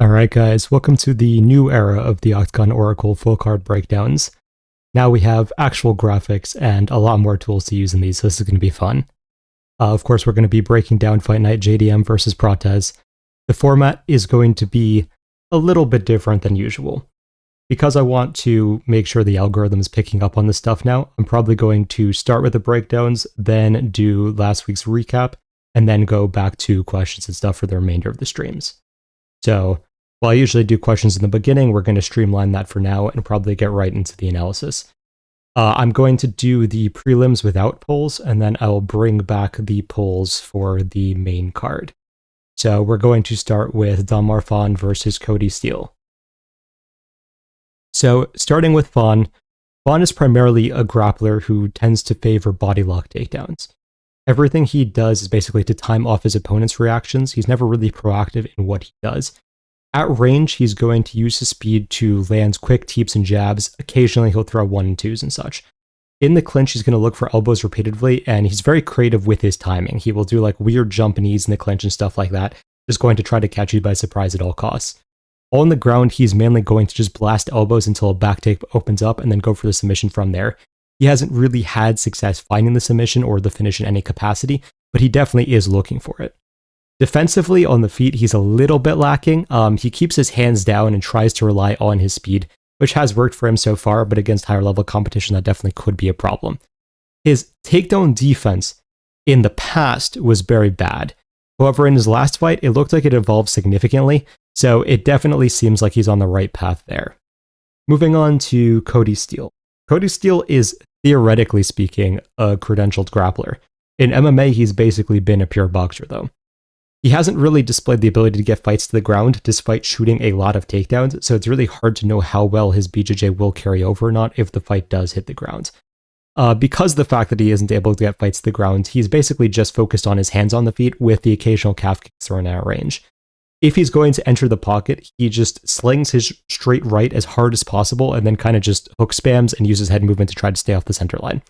Alright guys, welcome to the new era of the Octagon Oracle full card breakdowns. Now we have actual graphics and a lot more tools to use in these, so this is going to be fun. Of course, we're going to be breaking down Fight Night JDM versus Prates. The format is going to be a little bit different than usual. Because I want to make sure the algorithm is picking up on this stuff now, I'm probably going to start with the breakdowns, then do last week's recap, and then go back to questions and stuff for the remainder of the streams. So, while I usually do questions in the beginning, we're going to streamline that for now and probably get right into the analysis. I'm going to do the prelims without polls, and then I will bring back the polls for the main card. So we're going to start with Fawn versus Kody Steele. So starting with Fawn is primarily a grappler who tends to favor body lock takedowns. Everything he does is basically to time off his opponent's reactions. He's never really proactive in what he does. At range, he's going to use his speed to land quick teeps and jabs. Occasionally, he'll throw 1 and 2s and such. In the clinch, he's going to look for elbows repeatedly, and he's very creative with his timing. He will do like weird jump knees in the clinch and stuff like that, just going to try to catch you by surprise at all costs. On the ground, he's mainly going to just blast elbows until a back take opens up and then go for the submission from there. He hasn't really had success finding the submission or the finish in any capacity, but he definitely is looking for it. Defensively, on the feet, he's a little bit lacking. He keeps his hands down and tries to rely on his speed, which has worked for him so far, but against higher level competition, that definitely could be a problem. His takedown defense in the past was very bad. However, in his last fight, it looked like it evolved significantly, so it definitely seems like he's on the right path there. Moving on to Kody Steele. Kody Steele is, theoretically speaking, a credentialed grappler. In MMA, he's basically been a pure boxer, though. He hasn't really displayed the ability to get fights to the ground, despite shooting a lot of takedowns, so it's really hard to know how well his BJJ will carry over or not if the fight does hit the ground. Because of the fact that he isn't able to get fights to the ground, he's basically just focused on his hands on the feet with the occasional calf kicks thrown at range. If he's going to enter the pocket, he just slings his straight right as hard as possible and then kind of just hook spams and uses head movement to try to stay off the center line.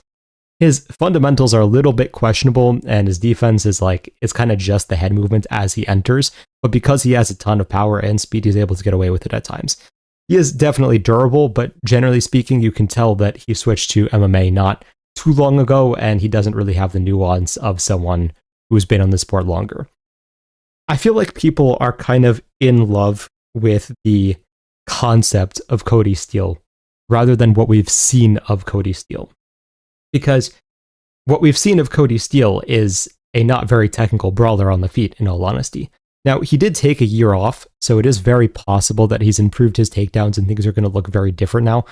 His fundamentals are a little bit questionable, and his defense is it's kind of just the head movement as he enters, but because he has a ton of power and speed, he's able to get away with it at times. He is definitely durable, but generally speaking, you can tell that he switched to MMA not too long ago, and he doesn't really have the nuance of someone who's been on the sport longer. I feel like people are kind of in love with the concept of Kody Steele, rather than what we've seen of Kody Steele. Because what we've seen of Kody Steele is a not very technical brawler on the feet, in all honesty. Now, he did take a year off, so it is very possible that he's improved his takedowns and things are going to look very different now.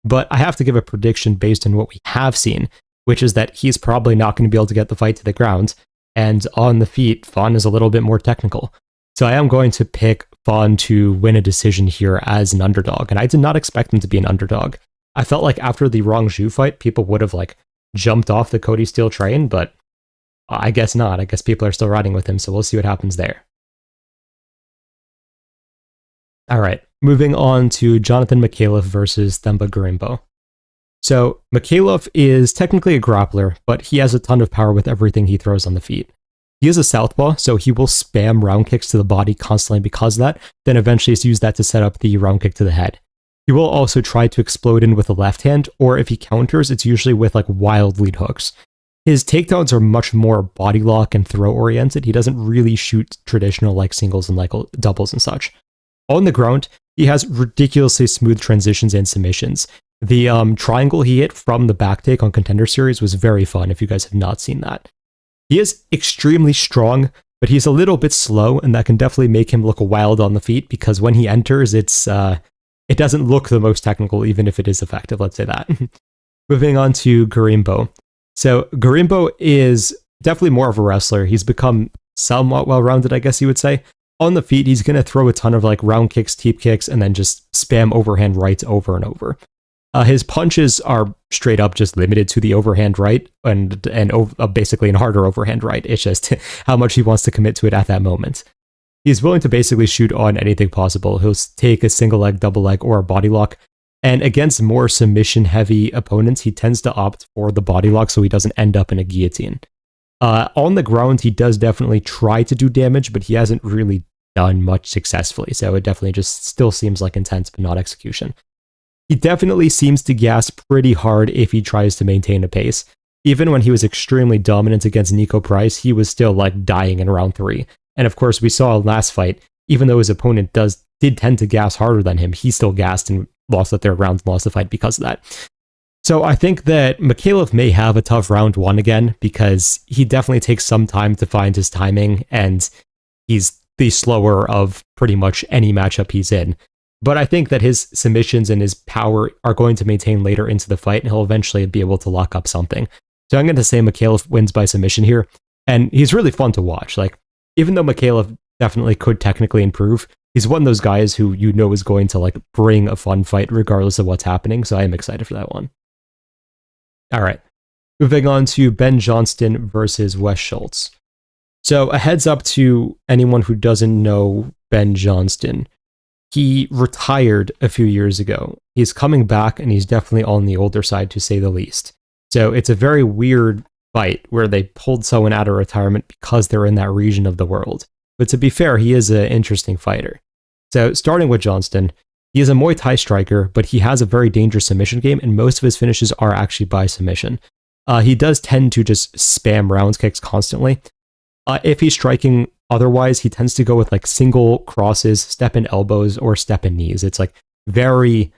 But I have to give a prediction based on what we have seen, which is that he's probably not going to be able to get the fight to the ground, and on the feet, Fawn is a little bit more technical. So I am going to pick Fawn to win a decision here as an underdog, and I did not expect him to be an underdog. I felt like after the Rongzhu fight, people would have jumped off the Kody Steele train, but I guess not. I guess people are still riding with him, so we'll see what happens there. Alright, moving on to Jonathan Mikhailov versus Themba Gorimbo. So, Mikhailov is technically a grappler, but he has a ton of power with everything he throws on the feet. He is a southpaw, so he will spam round kicks to the body constantly because of that, then eventually use that to set up the round kick to the head. He will also try to explode in with the left hand, or if he counters, it's usually with wild lead hooks. His takedowns are much more body lock and throw oriented. He doesn't really shoot traditional singles and doubles and such. On the ground, he has ridiculously smooth transitions and submissions. The triangle he hit from the back take on Contender Series was very fun if you guys have not seen that. He is extremely strong, but he's a little bit slow, and that can definitely make him look wild on the feet because when he enters, it doesn't look the most technical, even if it is effective, let's say that. Moving on to Gorimbo. So, Gorimbo is definitely more of a wrestler. He's become somewhat well-rounded, I guess you would say. On the feet, he's going to throw a ton of round kicks, teep kicks, and then just spam overhand rights over and over. His punches are straight up just limited to the overhand right, and basically an harder overhand right. It's just how much he wants to commit to it at that moment. He's willing to basically shoot on anything possible. He'll take a single leg, double leg, or a body lock. And against more submission-heavy opponents, he tends to opt for the body lock so he doesn't end up in a guillotine. On the ground, he does definitely try to do damage, but he hasn't really done much successfully. So it definitely just still seems like intent, but not execution. He definitely seems to gas pretty hard if he tries to maintain a pace. Even when he was extremely dominant against Nico Price, he was still like dying in round 3. And of course, we saw last fight, even though his opponent did tend to gas harder than him, he still gassed and lost the third round and lost the fight because of that. So I think that Mikhailov may have a tough round 1 again, because he definitely takes some time to find his timing, and he's the slower of pretty much any matchup he's in. But I think that his submissions and his power are going to maintain later into the fight, and he'll eventually be able to lock up something. So I'm going to say Mikhailov wins by submission here, and he's really fun to watch. Like, even though Mikhailov definitely could technically improve, he's one of those guys who you know is going to like bring a fun fight regardless of what's happening, so I am excited for that one. All right, moving on to Ben Johnston versus Wes Schultz. So a heads up to anyone who doesn't know Ben Johnston. He retired a few years ago. He's coming back, and he's definitely on the older side, to say the least. So it's a very weird fight where they pulled someone out of retirement because they're in that region of the world. But to be fair, he is an interesting fighter. So starting with Johnston, he is a Muay Thai striker, but he has a very dangerous submission game, and most of his finishes are actually by submission. He does tend to just spam round kicks constantly. If he's striking otherwise, he tends to go with like single crosses, step in elbows, or step in knees. It's like very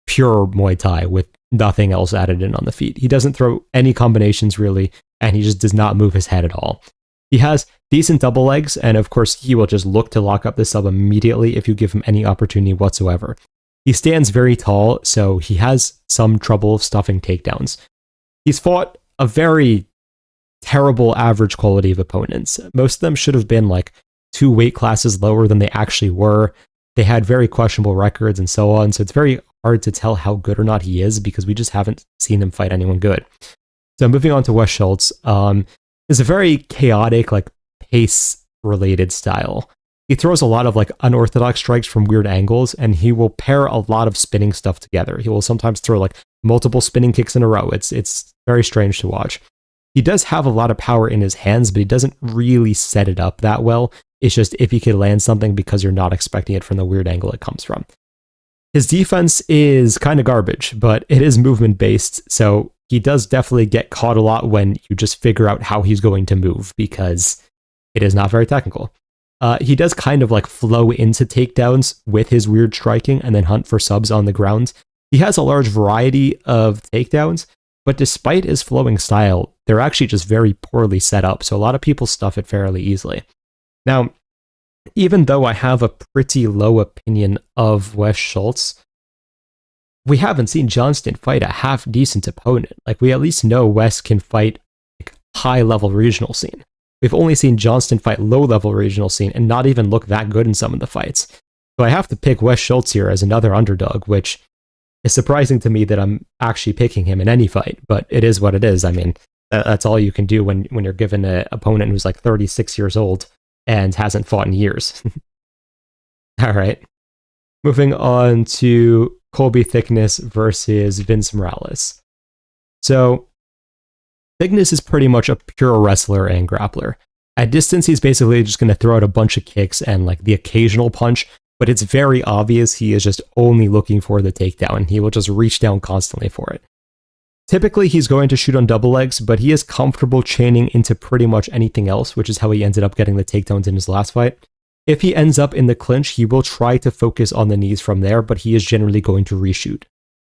pure Muay Thai with nothing else added in on the feet. He doesn't throw any combinations really, and he just does not move his head at all. He has decent double legs, and of course he will just look to lock up the sub immediately if you give him any opportunity whatsoever. He stands very tall, so he has some trouble stuffing takedowns. He's fought a very terrible average quality of opponents. Most of them should have been like 2 weight classes lower than they actually were. They had very questionable records and so on, so it's very hard to tell how good or not he is because we just haven't seen him fight anyone good. So moving on to Wes Schultz, is a very chaotic, like pace-related style. He throws a lot of like unorthodox strikes from weird angles, and he will pair a lot of spinning stuff together. He will sometimes throw like multiple spinning kicks in a row. It's very strange to watch. He does have a lot of power in his hands, but he doesn't really set it up that well. It's just if he could land something because you're not expecting it from the weird angle it comes from. His defense is kind of garbage, but it is movement-based, so he does definitely get caught a lot when you just figure out how he's going to move because it is not very technical. He does kind of like flow into takedowns with his weird striking and then hunt for subs on the ground. He has a large variety of takedowns, but despite his flowing style, they're actually just very poorly set up, so a lot of people stuff it fairly easily. Now, even though I have a pretty low opinion of Wes Schultz, we haven't seen Johnston fight a half-decent opponent. Like, we at least know Wes can fight like, high-level regional scene. We've only seen Johnston fight low-level regional scene and not even look that good in some of the fights. So I have to pick Wes Schultz here as another underdog, which is surprising to me that I'm actually picking him in any fight, but it is what it is. I mean, that's all you can do when you're given an opponent who's like 36 years old and hasn't fought in years. All right. Moving on to Colby Thickness versus Vince Morales. So, Thickness is pretty much a pure wrestler and grappler. At distance, he's basically just going to throw out a bunch of kicks and like the occasional punch, but it's very obvious he is just only looking for the takedown. He will just reach down constantly for it. Typically, he's going to shoot on double legs, but he is comfortable chaining into pretty much anything else, which is how he ended up getting the takedowns in his last fight. If he ends up in the clinch, he will try to focus on the knees from there, but he is generally going to reshoot.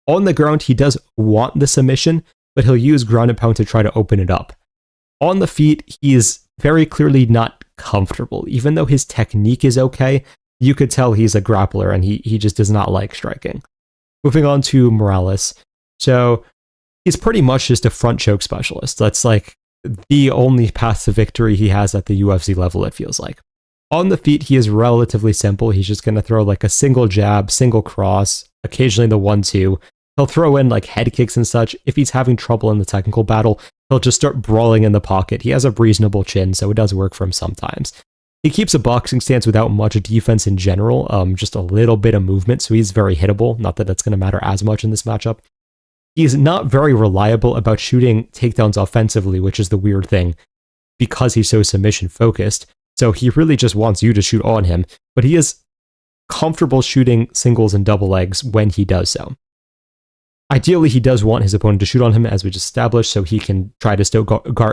On the ground, he does want the submission, but he'll use ground and pound to try to open it up. On the feet, he is very clearly not comfortable. Even though his technique is okay, you could tell he's a grappler and he just does not like striking. Moving on to Morales. So, he's pretty much just a front choke specialist. That's like the only path to victory he has at the UFC level, it feels like. On the feet, he is relatively simple. He's just going to throw like a single jab, single cross, occasionally the 1-2. He'll throw in like head kicks and such. If he's having trouble in the technical battle, he'll just start brawling in the pocket. He has a reasonable chin, so it does work for him sometimes. He keeps a boxing stance without much defense in general, just a little bit of movement, so he's very hittable. Not that that's going to matter as much in this matchup. He's not very reliable about shooting takedowns offensively, which is the weird thing, because he's so submission focused. So he really just wants you to shoot on him, but he is comfortable shooting singles and double legs when he does so. Ideally, he does want his opponent to shoot on him, as we just established, so he can try to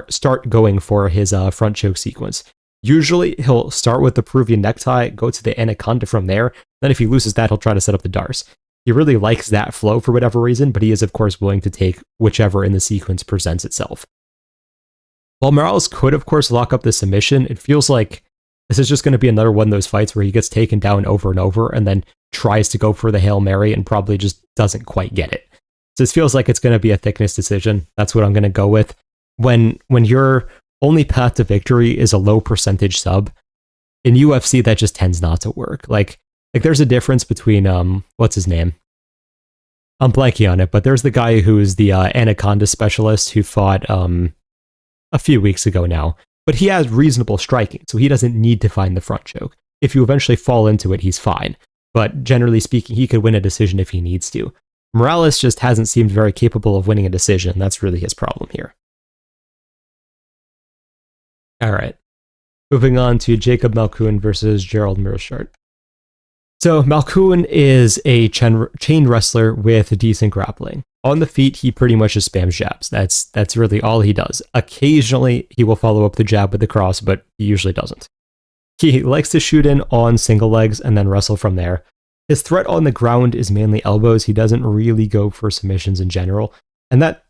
start going for his front choke sequence. Usually, he'll start with the Peruvian necktie, go to the anaconda from there, then if he loses that, he'll try to set up the Dars. He really likes that flow for whatever reason, but he is, of course, willing to take whichever in the sequence presents itself. While Morales could, of course, lock up the submission, it feels like this is just going to be another one of those fights where he gets taken down over and over and then tries to go for the Hail Mary and probably just doesn't quite get it. So this feels like it's going to be a thickness decision. That's what I'm going to go with. When your only path to victory is a low percentage sub, in UFC that just tends not to work. Like there's a difference between, what's his name? I'm blanking on it, but there's the guy who's the Anaconda specialist who fought a few weeks ago now. But he has reasonable striking, so he doesn't need to find the front choke. If you eventually fall into it, he's fine. But generally speaking, he could win a decision if he needs to. Morales just hasn't seemed very capable of winning a decision. That's really his problem here. All right. Moving on to Jacob Malkoun versus Gerald Meerschaert. So Malkoun is a chain wrestler with decent grappling. On the feet, he pretty much just spams jabs. That's really all he does. Occasionally, he will follow up the jab with the cross, but he usually doesn't. He likes to shoot in on single legs and then wrestle from there. His threat on the ground is mainly elbows. He doesn't really go for submissions in general, and that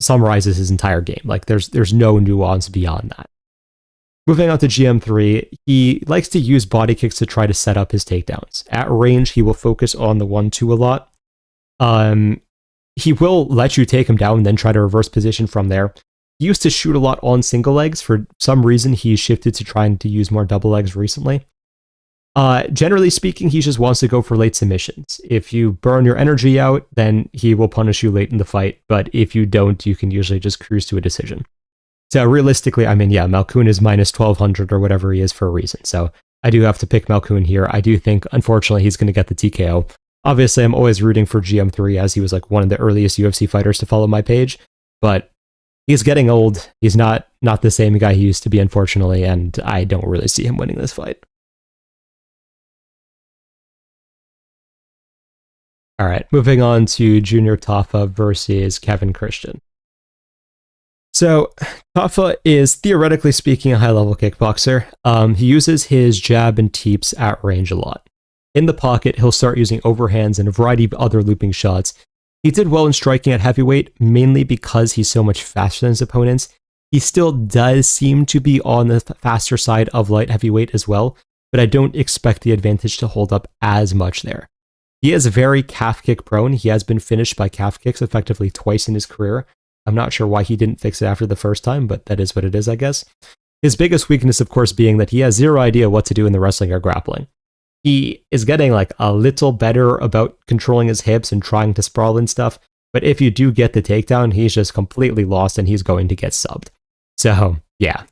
summarizes his entire game. Like there's no nuance beyond that. Moving on to GM3, he likes to use body kicks to try to set up his takedowns. At range, he will focus on the 1-2 a lot. He will let you take him down and then try to reverse position from there. He used to shoot a lot on single legs. For some reason, he shifted to trying to use more double legs recently. Generally speaking, he just wants to go for late submissions. If you burn your energy out, then he will punish you late in the fight. But if you don't, you can usually just cruise to a decision. So realistically, I mean, yeah, Malkoun is minus 1200 or whatever he is for a reason. So I do have to pick Malkoun here. I do think, unfortunately, he's going to get the TKO. Obviously, I'm always rooting for GM3 as he was like one of the earliest UFC fighters to follow my page. But he's getting old. He's not the same guy he used to be, unfortunately, and I don't really see him winning this fight. All right, moving on to Junior Tafa versus Kevin Christian. So, Tafa is, theoretically speaking, a high-level kickboxer. He uses his jab and teeps at range a lot. In the pocket, he'll start using overhands and a variety of other looping shots. He did well in striking at heavyweight, mainly because he's so much faster than his opponents. He still does seem to be on the faster side of light heavyweight as well, but I don't expect the advantage to hold up as much there. He is very calf kick prone. He has been finished by calf kicks effectively twice in his career. I'm not sure why he didn't fix it after the first time, but that is what it is, I guess. His biggest weakness, of course, being that he has zero idea what to do in the wrestling or grappling. He is getting like a little better about controlling his hips and trying to sprawl and stuff, but if you do get the takedown, he's just completely lost and he's going to get subbed. So, yeah.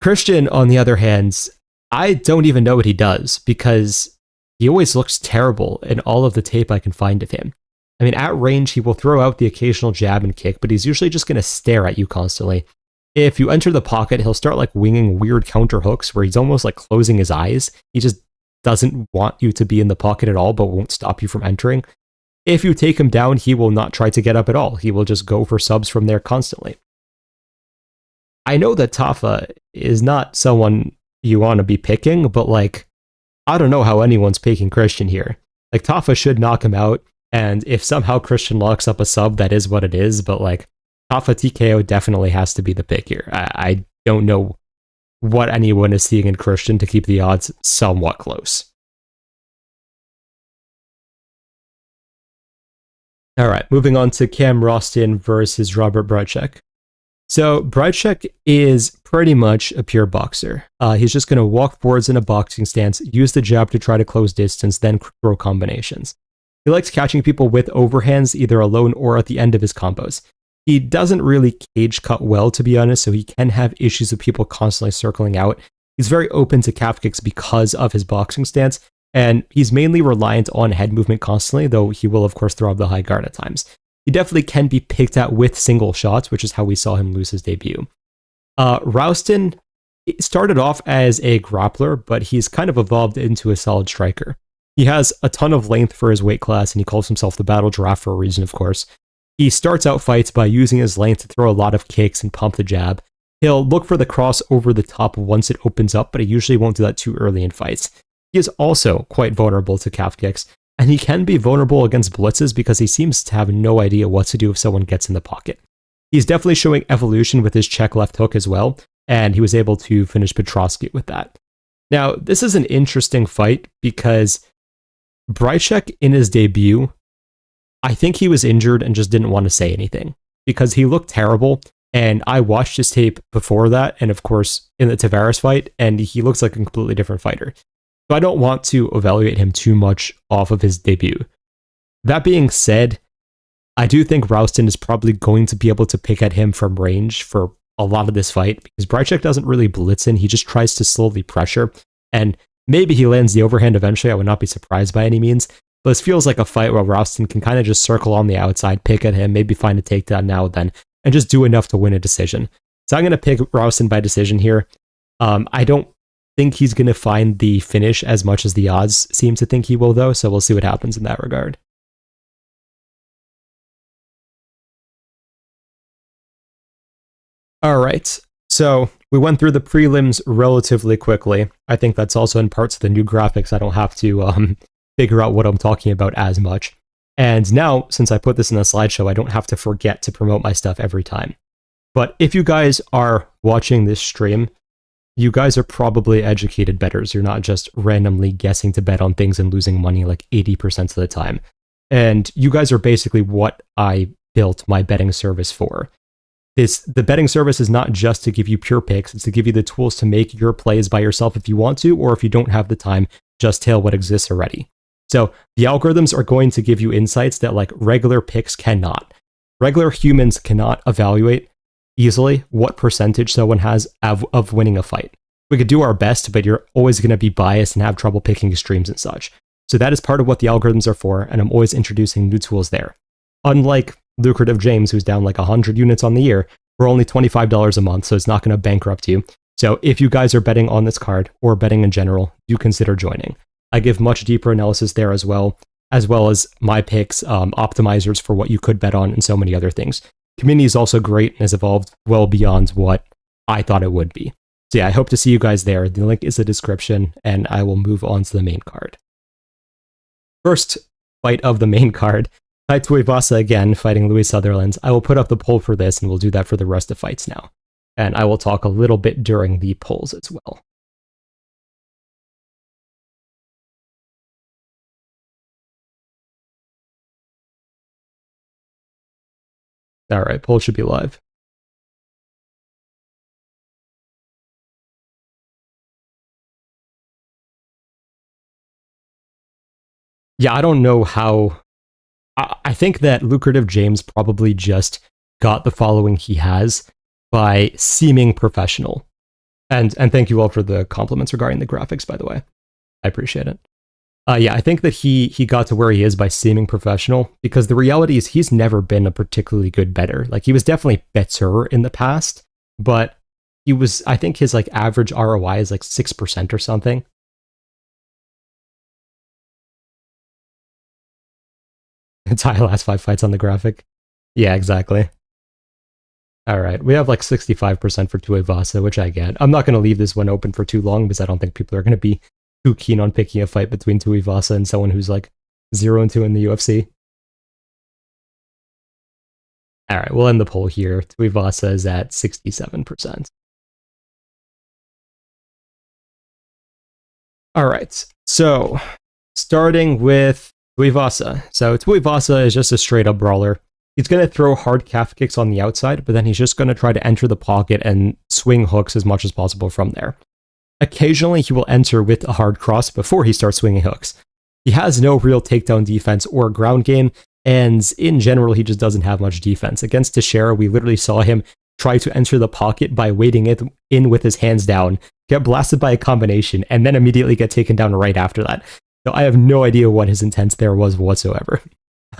Christian, on the other hand, I don't even know what he does because he always looks terrible in all of the tape I can find of him. I mean, at range, he will throw out the occasional jab and kick, but he's usually just going to stare at you constantly. If you enter the pocket, he'll start like winging weird counter hooks where he's almost like closing his eyes. He just doesn't want you to be in the pocket at all, but won't stop you from entering. If you take him down, he will not try to get up at all. He will just go for subs from there constantly. I know that Tafa is not someone you want to be picking, but like, I don't know how anyone's picking Christian here. Like, Tafa should knock him out. And if somehow Christian locks up a sub, that is what it is. But like, Tafa TKO definitely has to be the pick here. I don't know what anyone is seeing in Christian to keep the odds somewhat close. All right, moving on to Cam Rowston versus Robert Bryczek. So Bryczek is pretty much a pure boxer. He's just going to walk forwards in a boxing stance, use the jab to try to close distance, then throw combinations. He likes catching people with overhands, either alone or at the end of his combos. He doesn't really cage cut well, to be honest, so he can have issues with people constantly circling out. He's very open to calf kicks because of his boxing stance, and he's mainly reliant on head movement constantly, though he will, of course, throw up the high guard at times. He definitely can be picked at with single shots, which is how we saw him lose his debut. Rowston, He started off as a grappler, but he's kind of evolved into a solid striker. He has a ton of length for his weight class, and he calls himself the battle giraffe for a reason, of course. He starts out fights by using his length to throw a lot of kicks and pump the jab. He'll look for the cross over the top once it opens up, but he usually won't do that too early in fights. He is also quite vulnerable to calf kicks, and he can be vulnerable against blitzes because he seems to have no idea what to do if someone gets in the pocket. He's definitely showing evolution with his check left hook as well, and he was able to finish Petrosky with that. Now, this is an interesting fight because Bryczek in his debut, I think he was injured and just didn't want to say anything because he looked terrible. And I watched his tape before that, and of course in the Tavares fight, and he looks like a completely different fighter. So I don't want to evaluate him too much off of his debut. That being said, I do think Rowston is probably going to be able to pick at him from range for a lot of this fight because Bryczek doesn't really blitz in, he just tries to slowly pressure, and maybe he lands the overhand eventually. I would not be surprised by any means. But this feels like a fight where Rowston can kind of just circle on the outside, pick at him, maybe find a takedown now and then, and just do enough to win a decision. So I'm going to pick Rowston by decision here. I don't think he's going to find the finish as much as the odds seem to think he will, though, so we'll see what happens in that regard. All right, so we went through the prelims relatively quickly. I think that's also in parts of the new graphics. I don't have to figure out what I'm talking about as much. And now, since I put this in a slideshow, I don't have to forget to promote my stuff every time. But if you guys are watching this stream, you guys are probably educated bettors. You're not just randomly guessing to bet on things and losing money like 80% of the time. And you guys are basically what I built my betting service for. The betting service is not just to give you pure picks, it's to give you the tools to make your plays by yourself if you want to, or if you don't have the time, just tail what exists already. So the algorithms are going to give you insights that like regular picks cannot. Regular humans cannot evaluate easily what percentage someone has of winning a fight. We could do our best, but you're always going to be biased and have trouble picking extremes and such. So that is part of what the algorithms are for, and I'm always introducing new tools there. Unlike Lucrative James, who's down like 100 units on the year, we're only $25 a month, so it's not going to bankrupt you. So if you guys are betting on this card, or betting in general, do consider joining. I give much deeper analysis there as well as my picks, optimizers for what you could bet on, and so many other things. Community is also great and has evolved well beyond what I thought it would be. So yeah, I hope to see you guys there. The link is in the description, and I will move on to the main card. First fight of the main card, Tuivasa again fighting Louie Sutherland. I will put up the poll for this, and we'll do that for the rest of fights now. And I will talk a little bit during the polls as well. All right, poll should be live. Yeah, I don't know how. I think that Lucrative James probably just got the following he has by seeming professional. And thank you all for the compliments regarding the graphics, by the way. I appreciate it. Yeah, I think that he got to where he is by seeming professional, because the reality is he's never been a particularly good bettor. Like, he was definitely better in the past, but he was, I think his like average ROI is like 6% or something. Tie last 5 fights on the graphic. Yeah, exactly. All right, we have like 65% for Tuivasa, which I get. I'm not going to leave this one open for too long because I don't think people are going to be too keen on picking a fight between Tuivasa and someone who's like 0-2 in the UFC. All right, we'll end the poll here. Tuivasa is at 67%. All right, so starting with Tuivasa. So Tuivasa is just a straight up brawler. He's going to throw hard calf kicks on the outside, but then he's just going to try to enter the pocket and swing hooks as much as possible from there. Occasionally, he will enter with a hard cross before he starts swinging hooks. He has no real takedown defense or ground game, and in general, he just doesn't have much defense. Against Teixeira, we literally saw him try to enter the pocket by waiting it in with his hands down, get blasted by a combination, and then immediately get taken down right after that. So I have no idea what his intent there was whatsoever.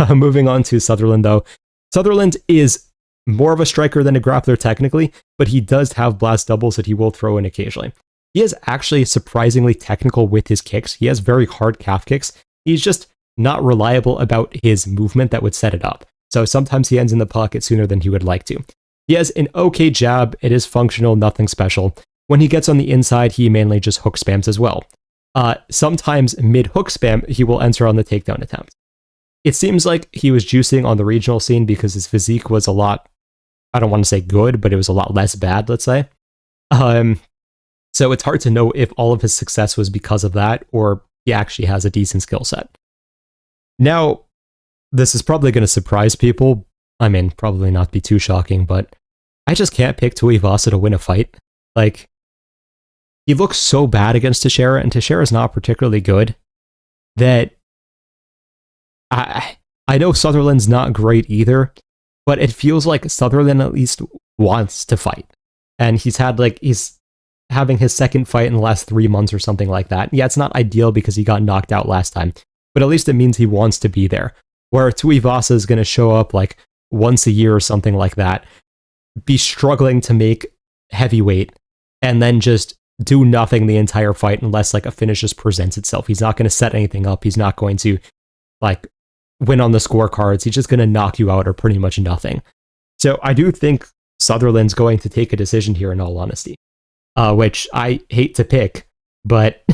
Moving on to Sutherland, though. Sutherland is more of a striker than a grappler technically, but he does have blast doubles that he will throw in occasionally. He is actually surprisingly technical with his kicks. He has very hard calf kicks. He's just not reliable about his movement that would set it up. So sometimes he ends in the pocket sooner than he would like to. He has an okay jab. It is functional, nothing special. When he gets on the inside, he mainly just hook spams as well. Sometimes mid-hook spam, he will enter on the takedown attempt. It seems like he was juicing on the regional scene because his physique was a lot, I don't want to say good, but it was a lot less bad, let's say. So it's hard to know if all of his success was because of that, or he actually has a decent skill set. Now, this is probably going to surprise people. I mean, probably not be too shocking, but I just can't pick Tuivasa to win a fight. Like, he looks so bad against Teixeira, and Teixeira's not particularly good, that I know Sutherland's not great either, but it feels like Sutherland at least wants to fight. And he's having his second fight in the last 3 months or something like that. Yeah, it's not ideal because he got knocked out last time, but at least it means he wants to be there. Where Tuivasa is going to show up like once a year or something like that, be struggling to make heavyweight, and then just do nothing the entire fight unless like a finish just presents itself. He's not going to set anything up. He's not going to like win on the scorecards. He's just going to knock you out or pretty much nothing. So I do think Sutherland's going to take a decision here in all honesty, which I hate to pick, but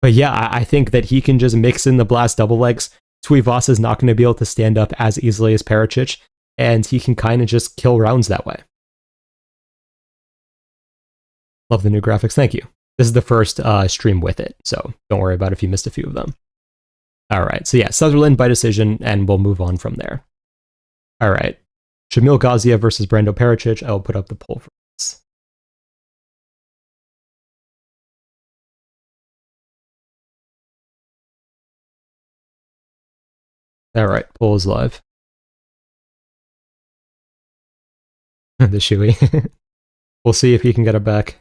yeah, I think that he can just mix in the blast double legs. Tuivasa is not going to be able to stand up as easily as Peričić, and he can kind of just kill rounds that way. Love the new graphics, thank you. This is the first stream with it, so don't worry about if you missed a few of them. Alright, so yeah, Sutherland by decision, and we'll move on from there. Alright, Shamil Gaziev versus Brando Peričić. I will put up the poll for this. Alright, poll is live. The Shui. We'll see if he can get it back.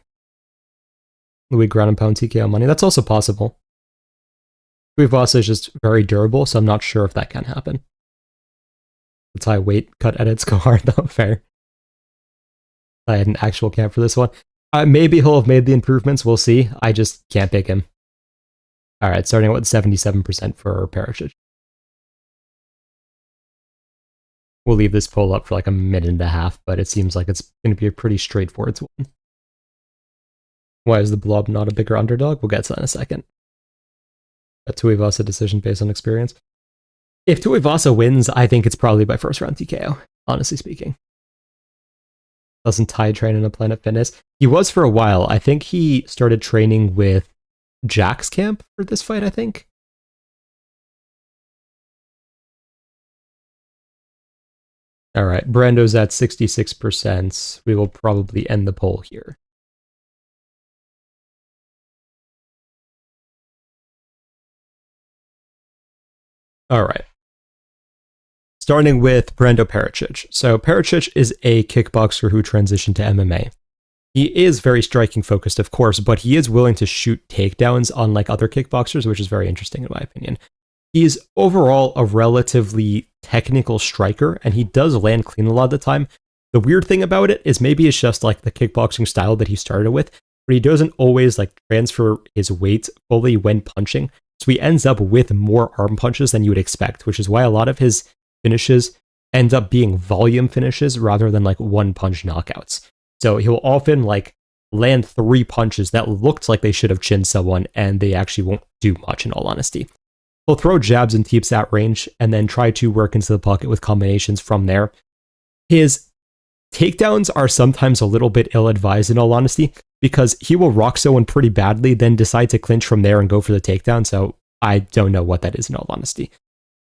Louie ground and pound TKO money. That's also possible. Tuivasa is just very durable, so I'm not sure if that can happen. That's high weight cut edits go hard though. Fair. I had an actual camp for this one. Maybe he'll have made the improvements. We'll see. I just can't pick him. Alright, starting with 77% for Peričić. We'll leave this poll up for like a minute and a half, but it seems like it's going to be a pretty straightforward one. Why is the Blob not a bigger underdog? We'll get to that in a second. A Tuivasa decision based on experience. If Tuivasa wins, I think it's probably by first round TKO, honestly speaking. Doesn't Ty train in a Planet Fitness? He was for a while. I think he started training with Jack's camp for this fight, I think. Alright, Brando's at 66%. We will probably end the poll here. Alright. Starting with Brando Peričić. So Peričić is a kickboxer who transitioned to MMA. He is very striking focused, of course, but he is willing to shoot takedowns unlike other kickboxers, which is very interesting in my opinion. He's overall a relatively technical striker, and he does land clean a lot of the time. The weird thing about it is maybe it's just like the kickboxing style that he started with, but he doesn't always like transfer his weight fully when punching. So he ends up with more arm punches than you would expect, which is why a lot of his finishes end up being volume finishes rather than like one punch knockouts. So he'll often like land 3 punches that looked like they should have chinned someone, and they actually won't do much in all honesty. He'll throw jabs and teeps at range and then try to work into the pocket with combinations from there. His takedowns are sometimes a little bit ill-advised in all honesty, because he will rock someone pretty badly, then decide to clinch from there and go for the takedown, so I don't know what that is in all honesty.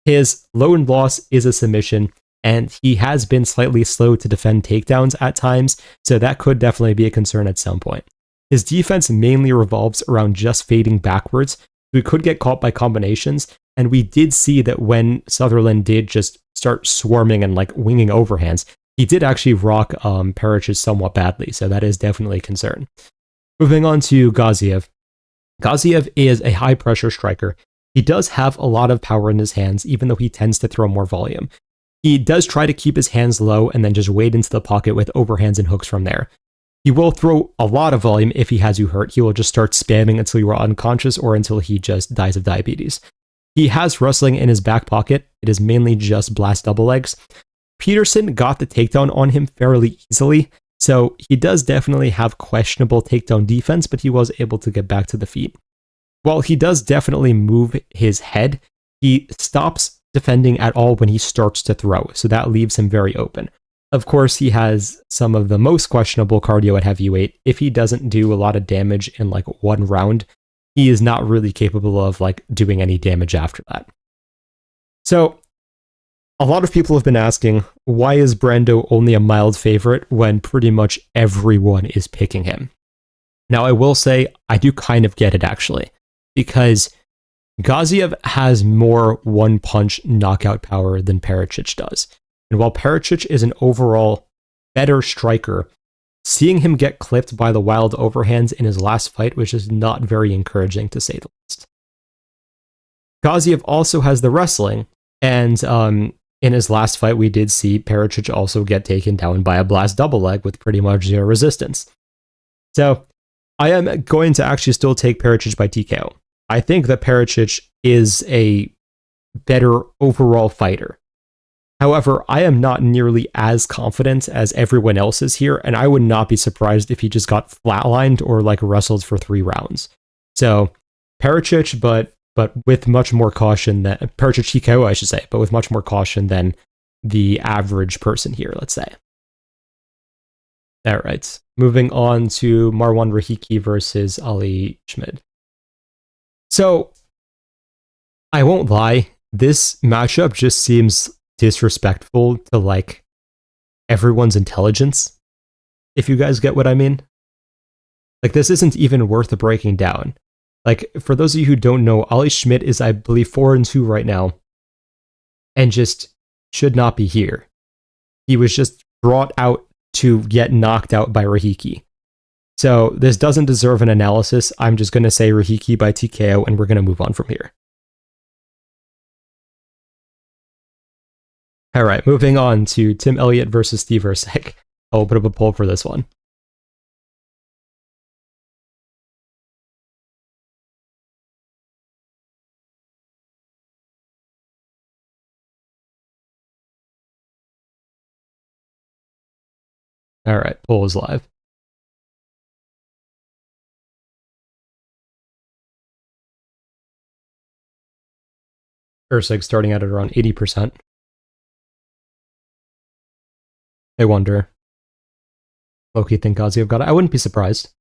His lone loss is a submission, and he has been slightly slow to defend takedowns at times, so that could definitely be a concern at some point. His defense mainly revolves around just fading backwards, so he could get caught by combinations, and we did see that when Sutherland did just start swarming and like winging overhands, he did actually rock Peričić somewhat badly, so that is definitely a concern. Moving on to Gaziev. Gaziev is a high-pressure striker. He does have a lot of power in his hands, even though he tends to throw more volume. He does try to keep his hands low and then just wade into the pocket with overhands and hooks from there. He will throw a lot of volume if he has you hurt. He will just start spamming until you are unconscious or until he just dies of diabetes. He has wrestling in his back pocket. It is mainly just blast double legs. Peterson got the takedown on him fairly easily, so he does definitely have questionable takedown defense, but he was able to get back to the feet. While he does definitely move his head, he stops defending at all when he starts to throw, so that leaves him very open. Of course, he has some of the most questionable cardio at heavyweight. If he doesn't do a lot of damage in like one round, he is not really capable of like doing any damage after that. So, a lot of people have been asking, why is Brando only a mild favorite when pretty much everyone is picking him? Now, I will say, I do kind of get it actually, because Gaziev has more one-punch knockout power than Peričić does. And while Peričić is an overall better striker, seeing him get clipped by the wild overhands in his last fight was just not very encouraging, to say the least. Gaziev also has the wrestling, and in his last fight we did see Peričić also get taken down by a blast double leg with pretty much zero resistance. So I am going to actually still take Peričić by TKO. I think that Peričić is a better overall fighter. However, I am not nearly as confident as everyone else is here, and I would not be surprised if he just got flatlined or like wrestled for 3 rounds. So, Peričić, but with much more caution than Peričić TKO, I should say, but with much more caution than the average person here, let's say. All right, moving on to Marwan Rahiki versus Ollie Schmid. So, I won't lie, this matchup just seems disrespectful to like everyone's intelligence, if you guys get what I mean. Like, this isn't even worth breaking down. Like, for those of you who don't know, Ollie Schmid is, I believe, 4-2 right now, and just should not be here. He was just brought out to get knocked out by Rahiki. So this doesn't deserve an analysis. I'm just going to say Rahiki by TKO, and we're going to move on from here. All right, moving on to Tim Elliott versus Steve Erceg. I'll put up a poll for this one. All right, poll is live. Erceg starting out at around 80%. I wonder. Loki think Gaziev got it. I wouldn't be surprised.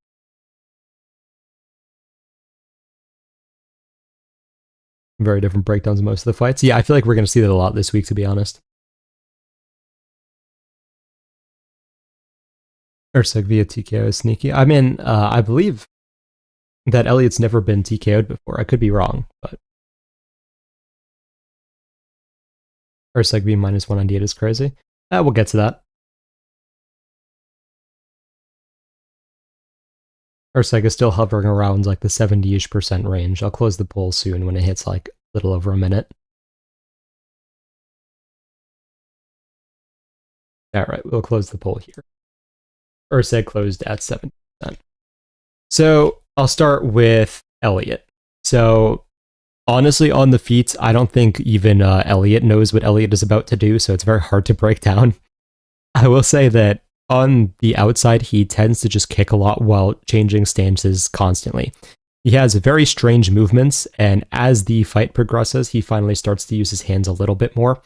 Very different breakdowns of most of the fights. Yeah, I feel like we're going to see that a lot this week, to be honest. Erceg via TKO is sneaky. I mean, I believe that Elliott's never been TKO'd before. I could be wrong, but Erceg being minus 198 is crazy. We'll get to that. Erceg is still hovering around like the 70-ish% range. I'll close the poll soon when it hits like a little over a minute. Alright, we'll close the poll here. Erceg closed at 7%. So I'll start with Elliott. So honestly, on the feet, I don't think even Elliott knows what Elliott is about to do, so it's very hard to break down. I will say that on the outside, he tends to just kick a lot while changing stances constantly. He has very strange movements, and as the fight progresses, he finally starts to use his hands a little bit more.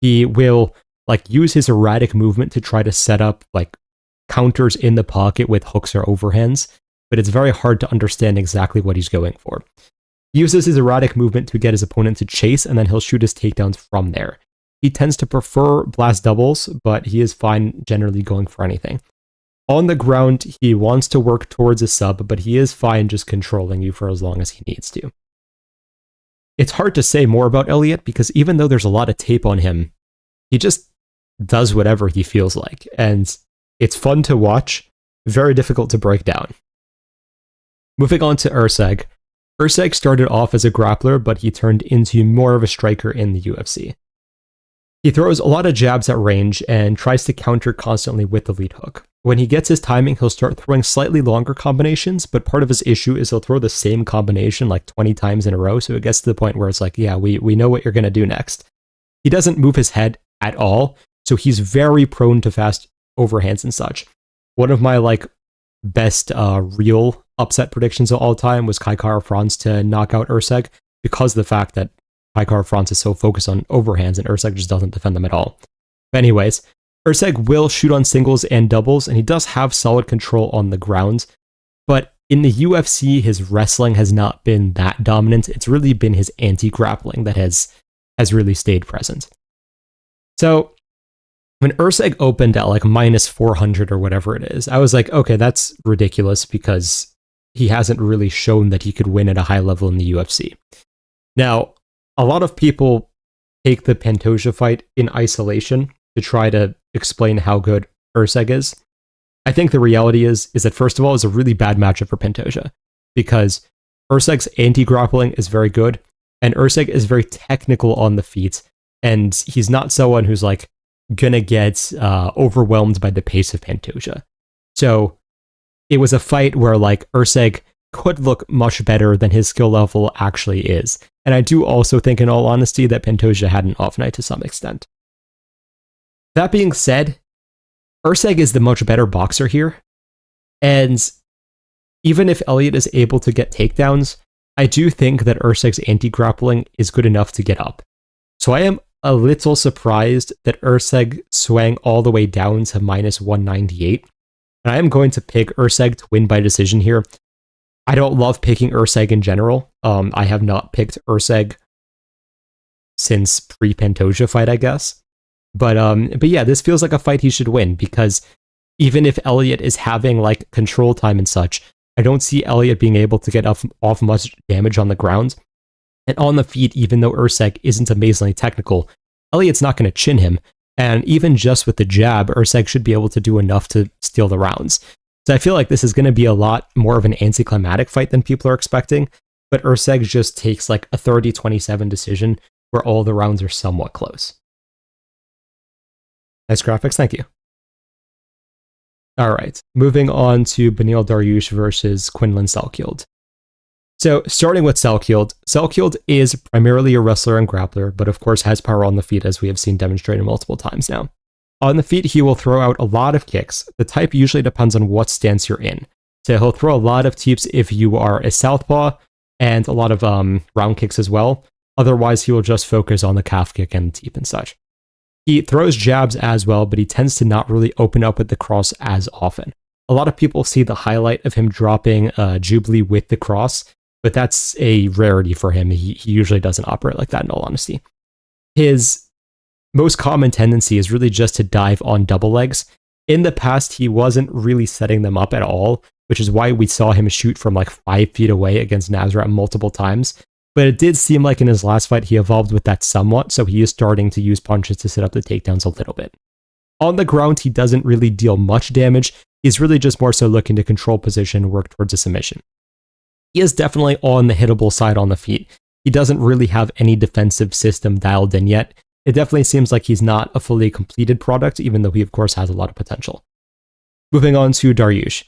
He will like use his erratic movement to try to set up like counters in the pocket with hooks or overhands, but it's very hard to understand exactly what he's going for. He uses his erratic movement to get his opponent to chase, and then he'll shoot his takedowns from there. He tends to prefer blast doubles, but he is fine generally going for anything. On the ground, he wants to work towards a sub, but he is fine just controlling you for as long as he needs to. It's hard to say more about Elliott because even though there's a lot of tape on him, he just does whatever he feels like, and it's fun to watch, very difficult to break down. Moving on to Erceg. Erceg started off as a grappler, but he turned into more of a striker in the UFC. He throws a lot of jabs at range and tries to counter constantly with the lead hook. When he gets his timing, he'll start throwing slightly longer combinations, but part of his issue is he'll throw the same combination like 20 times in a row, so it gets to the point where it's like, yeah, we know what you're going to do next. He doesn't move his head at all, so he's very prone to fast overhands and such. One of my best real upset predictions of all time was Kai Kara-France to knock out Erceg, because of the fact that Kai Kara-France is so focused on overhands and Erceg just doesn't defend them at all. But anyways, Erceg will shoot on singles and doubles, and he does have solid control on the ground, but in the UFC, his wrestling has not been that dominant. It's really been his anti-grappling that has really stayed present. So when Erceg opened at minus 400 or whatever it is, I was like, okay, that's ridiculous because he hasn't really shown that he could win at a high level in the UFC. Now, a lot of people take the Pantoja fight in isolation to try to explain how good Erceg is. I think the reality is that, first of all, it's a really bad matchup for Pantoja because Erceg's anti-grappling is very good, and Erceg is very technical on the feet, and he's not someone who's gonna get overwhelmed by the pace of Pantoja. So it was a fight where Erceg could look much better than his skill level actually is. And I do also think, in all honesty, that Pantoja had an off night to some extent. That being said, Erceg is the much better boxer here. And even if Elliott is able to get takedowns, I do think that Erceg's anti-grappling is good enough to get up. So I am a little surprised that Erceg swang all the way down to minus 198. And I am going to pick Erceg to win by decision here. I don't love picking Erceg in general. I have not picked Erceg since pre-Pantoja fight, I guess. But yeah, this feels like a fight he should win because even if Elliott is having control time and such, I don't see Elliott being able to get off much damage on the ground. And on the feet, even though Erceg isn't amazingly technical, Elliott's not going to chin him. And even just with the jab, Erceg should be able to do enough to steal the rounds. So I feel like this is going to be a lot more of an anticlimactic fight than people are expecting, but Erceg just takes a 30-27 decision where all the rounds are somewhat close. Nice graphics, thank you. Alright, moving on to Beneil Dariush versus Quillan Salkilld. So, starting with Salkilld, Salkilld is primarily a wrestler and grappler, but of course has power on the feet as we have seen demonstrated multiple times now. On the feet, he will throw out a lot of kicks. The type usually depends on what stance you're in. So he'll throw a lot of teeps if you are a southpaw, and a lot of round kicks as well. Otherwise, he will just focus on the calf kick and the teep and such. He throws jabs as well, but he tends to not really open up with the cross as often. A lot of people see the highlight of him dropping Jubilee with the cross, but that's a rarity for him. He usually doesn't operate like that, in all honesty. His most common tendency is really just to dive on double legs. In the past, he wasn't really setting them up at all, which is why we saw him shoot from 5 feet away against Nasrat multiple times. But it did seem like in his last fight, he evolved with that somewhat, so he is starting to use punches to set up the takedowns a little bit. On the ground, he doesn't really deal much damage. He's really just more so looking to control position and work towards a submission. He is definitely on the hittable side on the feet. He doesn't really have any defensive system dialed in yet. It definitely seems like he's not a fully completed product, even though he of course has a lot of potential. Moving on to Dariush.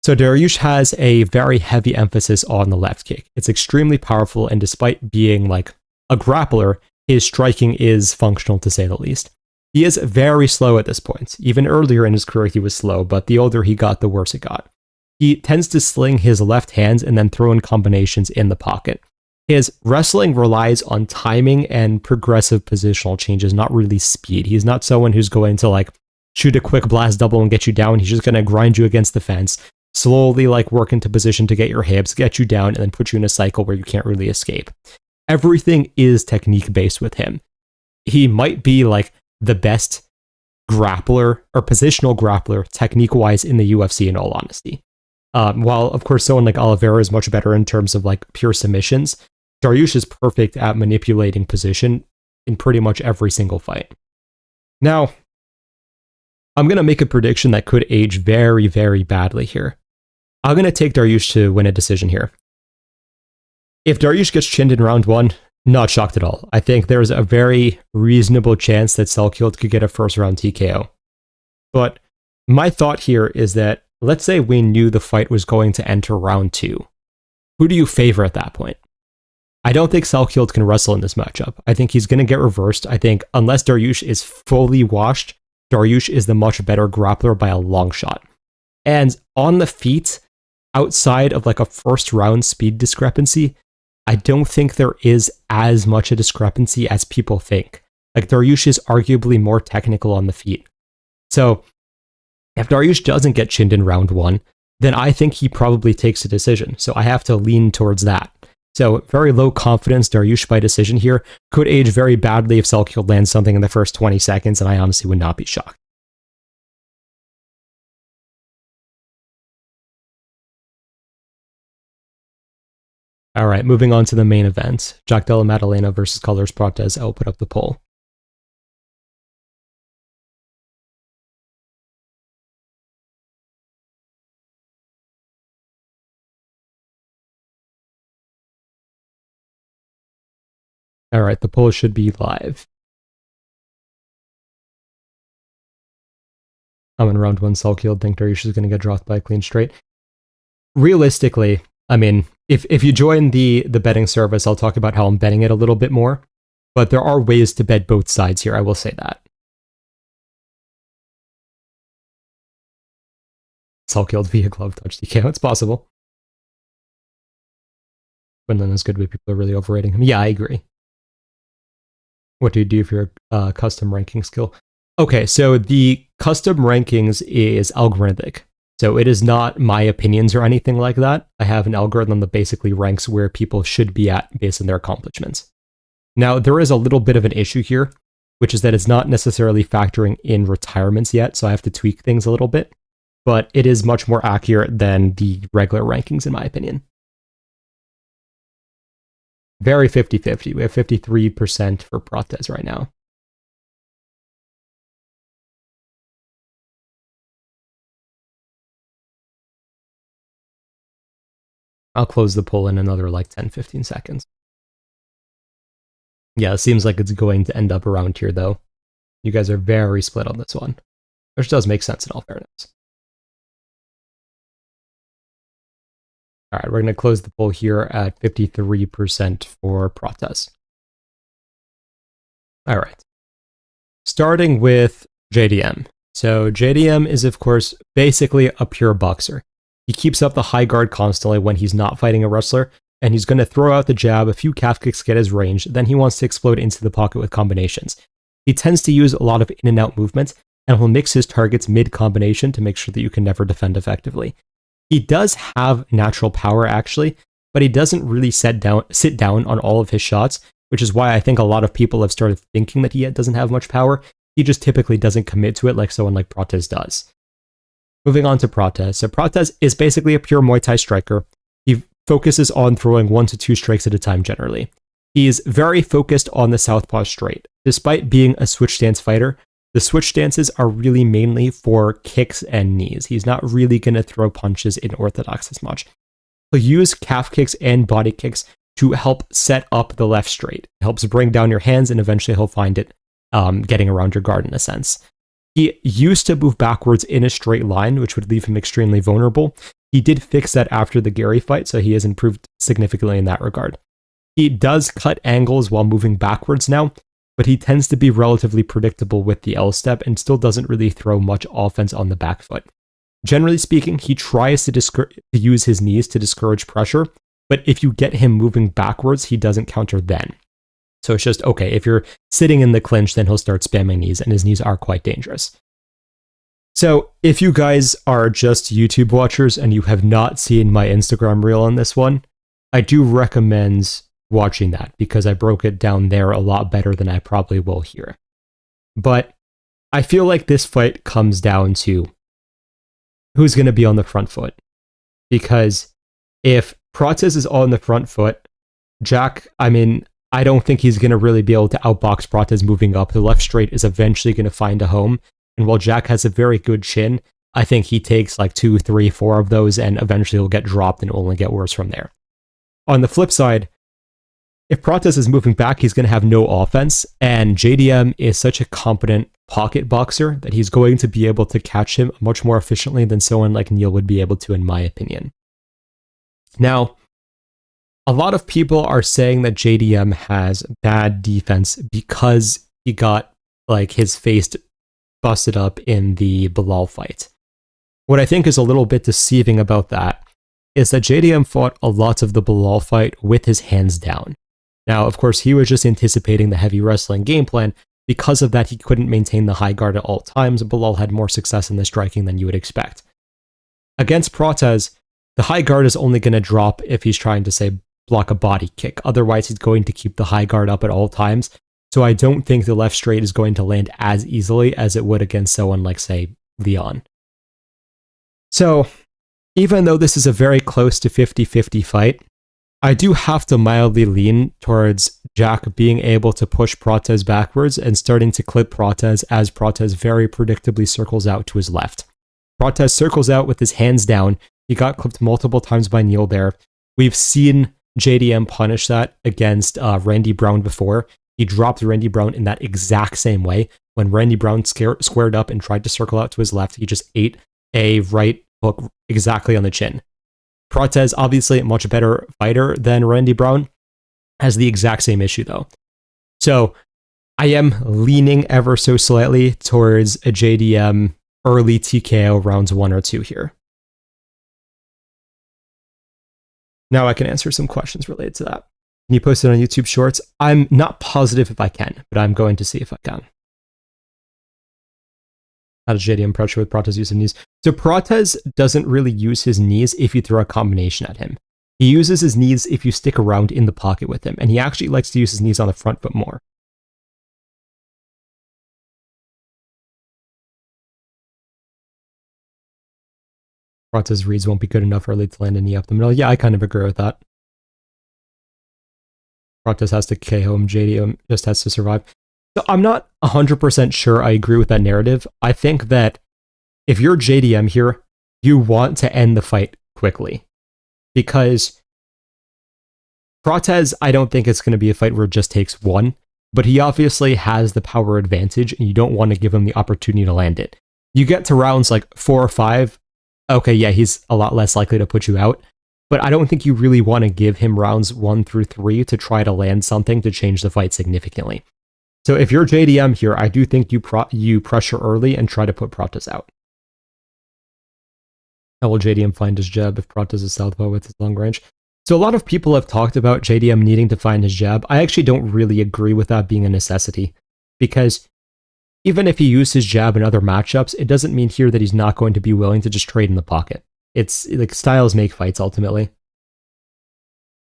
So Dariush has a very heavy emphasis on the left kick. It's extremely powerful, and despite being a grappler, his striking is functional to say the least. He is very slow at this point. Even earlier in his career he was slow, but the older he got, the worse it got. He tends to sling his left hand and then throw in combinations in the pocket. His wrestling relies on timing and progressive positional changes, not really speed. He's not someone who's going to shoot a quick blast double and get you down. He's just going to grind you against the fence, slowly work into position to get your hips, get you down, and then put you in a cycle where you can't really escape. Everything is technique based with him. He might be the best grappler or positional grappler technique wise in the UFC, in all honesty. While of course someone like Oliveira is much better in terms of pure submissions, Dariush is perfect at manipulating position in pretty much every single fight. Now, I'm going to make a prediction that could age very, very badly here. I'm going to take Dariush to win a decision here. If Dariush gets chinned in round 1, Not shocked at all. I think there's a very reasonable chance that Salkilld could get a first round TKO. But my thought here is that, let's say we knew the fight was going to enter round 2. Who do you favor at that point? I don't think Salkilld can wrestle in this matchup. I think he's going to get reversed. I think unless Dariush is fully washed, Dariush is the much better grappler by a long shot. And on the feet, outside of like a first round speed discrepancy, I don't think there is as much a discrepancy as people think. Like, Dariush is arguably more technical on the feet. So if Dariush doesn't get chinned in round 1, then I think he probably takes a decision. So I have to lean towards that. So very low confidence Dariush by decision here. Could age very badly if Salkilld lands something in the first 20 seconds, and I honestly would not be shocked. All right, moving on to the main event. Della Maddalena versus Colors Prates. I'll put up the poll. All right, the poll should be live. I'm in round 1 Salkilld. Think Dariush is going to get dropped by a clean straight. Realistically, I mean, if you join the betting service, I'll talk about how I'm betting it a little bit more. But there are ways to bet both sides here, I will say that. Salkilld via glove touch DK. It's possible. Quillan is good, but people are really overrating him. Yeah, I agree. What do you do for your custom ranking skill? Okay, so the custom rankings is algorithmic. So it is not my opinions or anything like that. I have an algorithm that basically ranks where people should be at based on their accomplishments. Now, there is a little bit of an issue here, which is that it's not necessarily factoring in retirements yet, so I have to tweak things a little bit. But it is much more accurate than the regular rankings, in my opinion. Very 50-50. We have 53% for Prates right now. I'll close the poll in another like 10-15 seconds. Yeah, it seems like it's going to end up around here, though. You guys are very split on this one, which does make sense in all fairness. All right, we're going to close the poll here at 53% for Prates. All right. Starting with JDM. So JDM is, of course, basically a pure boxer. He keeps up the high guard constantly when he's not fighting a wrestler, and he's going to throw out the jab, a few calf kicks get his range, then he wants to explode into the pocket with combinations. He tends to use a lot of in and out movement, and will mix his targets mid-combination to make sure that you can never defend effectively. He does have natural power, actually, but he doesn't really sit down on all of his shots, which is why I think a lot of people have started thinking that he doesn't have much power. He just typically doesn't commit to it like someone like Prates does. Moving on to Prates. So Prates is basically a pure Muay Thai striker. He focuses on throwing 1 to 2 strikes at a time generally. He is very focused on the southpaw straight. Despite being a switch stance fighter, the switch stances are really mainly for kicks and knees. He's not really going to throw punches in orthodox as much. He'll use calf kicks and body kicks to help set up the left straight. It helps bring down your hands, and eventually he'll find it getting around your guard in a sense. He used to move backwards in a straight line, which would leave him extremely vulnerable. He did fix that after the Gary fight, so he has improved significantly in that regard. He does cut angles while moving backwards now, but he tends to be relatively predictable with the L step and still doesn't really throw much offense on the back foot. Generally speaking, he tries to use his knees to discourage pressure, but if you get him moving backwards, he doesn't counter then. So it's just, okay, if you're sitting in the clinch, then he'll start spamming knees, and his knees are quite dangerous. So if you guys are just YouTube watchers and you have not seen my Instagram reel on this one, I do recommend watching that because I broke it down there a lot better than I probably will here. But I feel like this fight comes down to who's going to be on the front foot. Because if Prates is on the front foot, Jack, I don't think he's going to really be able to outbox Prates moving up. The left straight is eventually going to find a home. And while Jack has a very good chin, I think he takes like 2, 3, 4 of those and eventually he'll get dropped and it'll only get worse from there. On the flip side, if Prates is moving back, he's going to have no offense, and JDM is such a competent pocket boxer that he's going to be able to catch him much more efficiently than someone like Neil would be able to, in my opinion. Now, a lot of people are saying that JDM has bad defense because he got like his face busted up in the Beneil fight. What I think is a little bit deceiving about that is that JDM fought a lot of the Beneil fight with his hands down. Now, of course, he was just anticipating the heavy wrestling game plan. Because of that, he couldn't maintain the high guard at all times. Beneil had more success in the striking than you would expect. Against Prates, the high guard is only going to drop if he's trying to, say, block a body kick. Otherwise, he's going to keep the high guard up at all times. So I don't think the left straight is going to land as easily as it would against someone like, say, Leon. So, even though this is a very close to 50-50 fight, I do have to mildly lean towards Jack being able to push Prates backwards and starting to clip Prates as Prates very predictably circles out to his left. Prates circles out with his hands down. He got clipped multiple times by Neil there. We've seen JDM punish that against Randy Brown before. He dropped Randy Brown in that exact same way. When Randy Brown squared up and tried to circle out to his left, he just ate a right hook exactly on the chin. Prates, obviously a much better fighter than Randy Brown, has the exact same issue though. So I am leaning ever so slightly towards a JDM early TKO rounds 1 or 2 here. Now I can answer some questions related to that. Can you post it on YouTube Shorts? I'm not positive if I can, but I'm going to see if I can. How does JDM pressure with Prates' use of knees? So Prates doesn't really use his knees if you throw a combination at him. He uses his knees if you stick around in the pocket with him, and he actually likes to use his knees on the front foot more. Prates' reads won't be good enough early to land a knee up the middle. Yeah, I kind of agree with that. Prates has to KO him, JDM just has to survive. So I'm not 100% sure I agree with that narrative. I think that if you're JDM here, you want to end the fight quickly. Because Prates, I don't think it's going to be a fight where it just takes one, but he obviously has the power advantage and you don't want to give him the opportunity to land it. You get to rounds like 4 or 5, okay, yeah, he's a lot less likely to put you out, but I don't think you really want to give him rounds 1 through 3 to try to land something to change the fight significantly. So if you're JDM here, I do think you pressure early and try to put Prates out. How will JDM find his jab if Prates is southpaw with his long range? So a lot of people have talked about JDM needing to find his jab. I actually don't really agree with that being a necessity, because even if he used his jab in other matchups, it doesn't mean here that he's not going to be willing to just trade in the pocket. It's like styles make fights ultimately. Do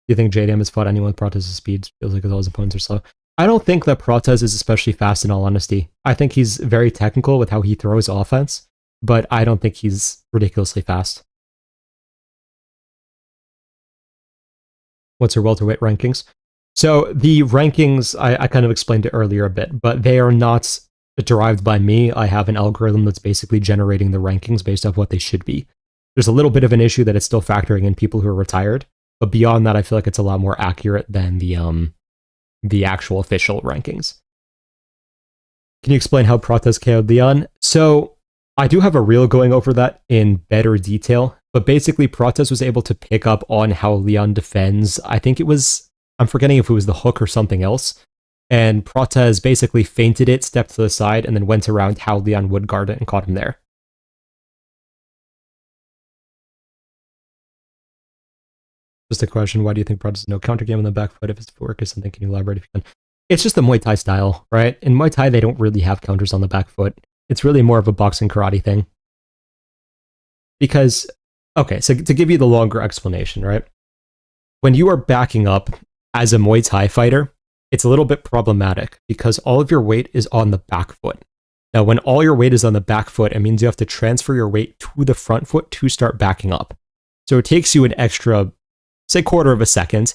you think JDM has fought anyone with Prates' speed? Feels like all his opponents are slow. I don't think that Prates is especially fast in all honesty. I think he's very technical with how he throws offense, but I don't think he's ridiculously fast. What's her welterweight rankings? So the rankings, I kind of explained it earlier a bit, but they are not derived by me. I have an algorithm that's basically generating the rankings based off what they should be. There's a little bit of an issue that it's still factoring in people who are retired, but beyond that, I feel like it's a lot more accurate than the actual official rankings. Can you explain how Prates KO'd Leon? So I do have a reel going over that in better detail, but basically Prates was able to pick up on how Leon defends. I think it was, I'm forgetting if it was the hook or something else, and Prates basically feinted it, stepped to the side, and then went around how Leon would guard it and caught him there. Just a question, why do you think Prates has no counter game on the back foot if his footwork is something? Can you elaborate if you can? It's just the Muay Thai style, right? In Muay Thai, they don't really have counters on the back foot. It's really more of a boxing karate thing. Because, okay, so to give you the longer explanation, right? When you are backing up as a Muay Thai fighter, it's a little bit problematic because all of your weight is on the back foot. Now, when all your weight is on the back foot, it means you have to transfer your weight to the front foot to start backing up. So it takes you an extra, say, quarter of a second,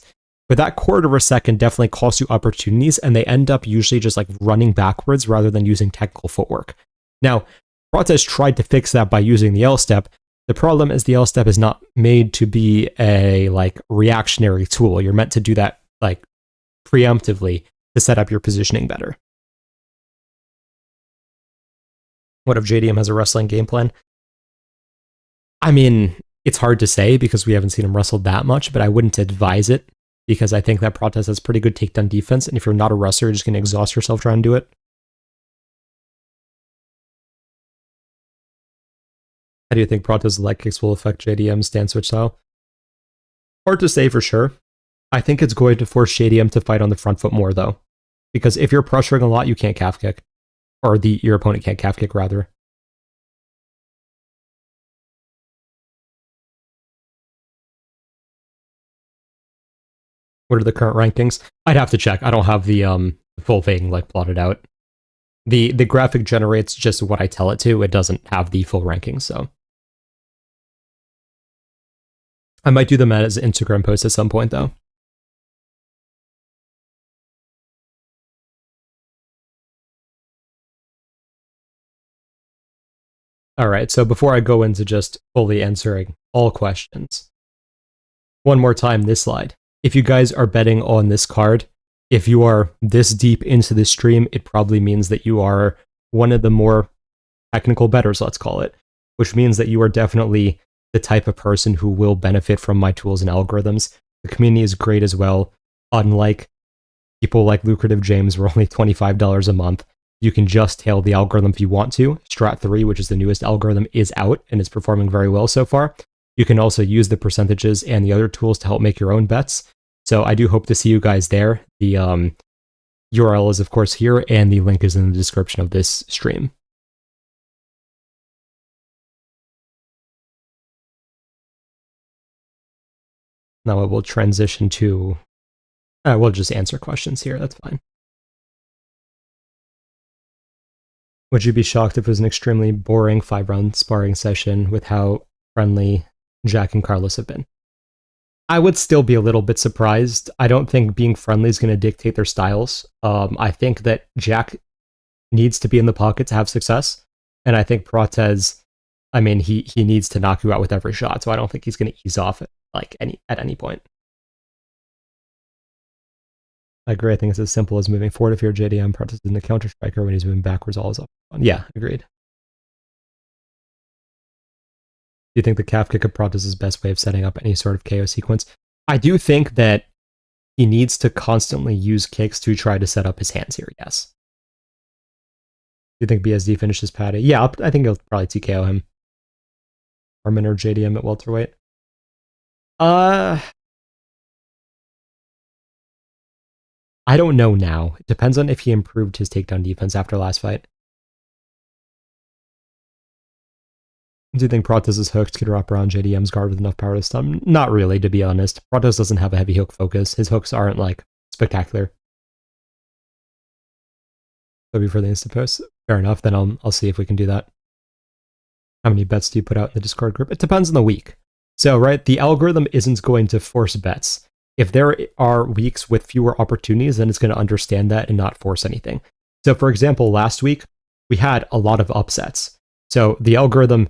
but that quarter of a second definitely costs you opportunities, and they end up usually just like running backwards rather than using technical footwork. Now, Prates tried to fix that by using the L-step. The problem is the L-step is not made to be a like reactionary tool. You're meant to do that like preemptively to set up your positioning better. What if JDM has a wrestling game plan? I mean, it's hard to say because we haven't seen him wrestle that much, but I wouldn't advise it because I think that Prates has pretty good takedown defense, and if you're not a wrestler, you're just going to exhaust yourself trying to do it. How do you think Prates' leg kicks will affect JDM's stand switch style? Hard to say for sure. I think it's going to force JDM to fight on the front foot more, though. Because if you're pressuring a lot, you can't calf kick. Or your opponent can't calf kick, rather. What are the current rankings? I'd have to check. I don't have the full thing like plotted out. The graphic generates just what I tell it to. It doesn't have the full rankings, so. I might do them as an Instagram post at some point, though. All right, so before I go into just fully answering all questions, one more time, this slide. If you guys are betting on this card, if you are this deep into the stream, it probably means that you are one of the more technical bettors, let's call it, which means that you are definitely the type of person who will benefit from my tools and algorithms. The community is great as well. Unlike people like Lucrative James, we're only $25 a month. You can just tail the algorithm if you want to. Strat 3, which is the newest algorithm, is out and is performing very well so far. You can also use the percentages and the other tools to help make your own bets. So I do hope to see you guys there. The URL is, of course, here, and the link is in the description of this stream. Now I will transition to... we'll just answer questions here, that's fine. Would you be shocked if it was an extremely boring 5-round sparring session with how friendly Jack and Carlos have been? I would still be a little bit surprised. I don't think being friendly is going to dictate their styles. I think that Jack needs to be in the pocket to have success, and I think Prates, I mean, he needs to knock you out with every shot, so I don't think he's going to ease off at any point. I agree. I think it's as simple as moving forward if you're JDM. Prates isn't a counter striker. When he's moving backwards, all is up. Yeah, agreed. Do you think the calf kick of Prates is his best way of setting up any sort of KO sequence? I do think that he needs to constantly use kicks to try to set up his hands here, yes. Do you think BSD finishes Patty? Yeah, I think he'll probably TKO him. Armin or JDM at welterweight? I don't know now. It depends on if he improved his takedown defense after last fight. Do you think Prates' hooks could wrap around JDM's guard with enough power to stun? Not really, to be honest. Prates doesn't have a heavy hook focus. His hooks aren't, like, spectacular. That'll be for the Insta post. Fair enough, then I'll see if we can do that. How many bets do you put out in the Discord group? It depends on the week. So, right, the algorithm isn't going to force bets. If there are weeks with fewer opportunities, then it's going to understand that and not force anything. So, for example, last week, we had a lot of upsets. So, the algorithm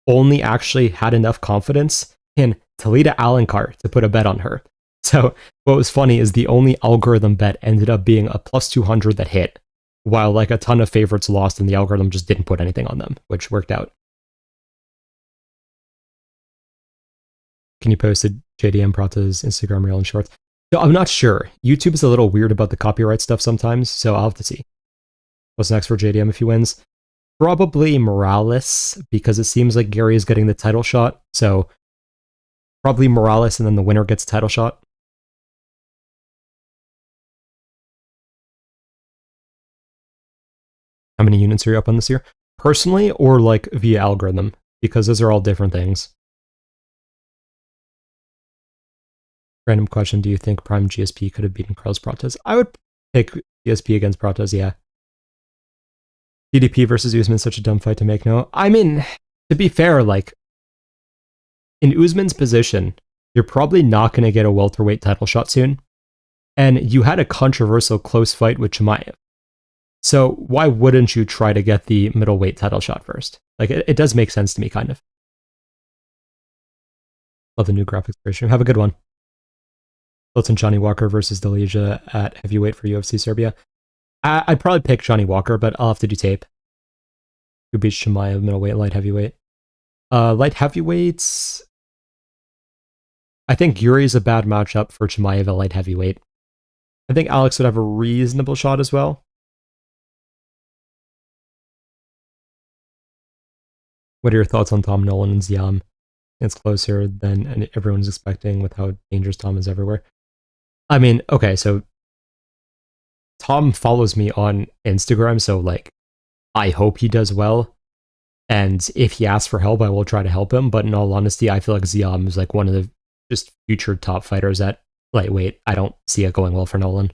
only actually had enough confidence in Talita Alencar to put a bet on her. So, what was funny is the only algorithm bet ended up being a plus 200 that hit, while like a ton of favorites lost and the algorithm just didn't put anything on them, which worked out. Can you post a JDM Prates Instagram reel and shorts? So I'm not sure. YouTube is a little weird about the copyright stuff sometimes, so I'll have to see. What's next for JDM if he wins? Probably Morales, because it seems like Gary is getting the title shot, so probably Morales and then the winner gets a title shot. How many units are you up on this year? Personally, or like via algorithm? Because those are all different things. Random question, do you think Prime GSP could have beaten Carlos Prates? I would pick GSP against Prates, yeah. DDP versus Usman, such a dumb fight to make, no? I mean, to be fair, like, in Usman's position, you're probably not going to get a welterweight title shot soon. And you had a controversial close fight with Chimaev. So why wouldn't you try to get the middleweight title shot first? Like, it does make sense to me, kind of. Love the new graphics version. Have a good one. Hilton Johnny Walker versus Della at heavyweight for UFC Serbia. I'd probably pick Johnny Walker, but I'll have to do tape. Who beats Chimaev middleweight, light heavyweight? Light heavyweights. I think Yuri is a bad matchup for Chimaev at light heavyweight. I think Alex would have a reasonable shot as well. What are your thoughts on Tom Nolan and Ziam? It's closer than everyone's expecting with how dangerous Tom is everywhere. I mean, okay, so Tom follows me on Instagram, so like, I hope he does well. And if he asks for help, I will try to help him. But in all honesty, I feel like Ziam is like one of the just future top fighters at lightweight. I don't see it going well for Nolan.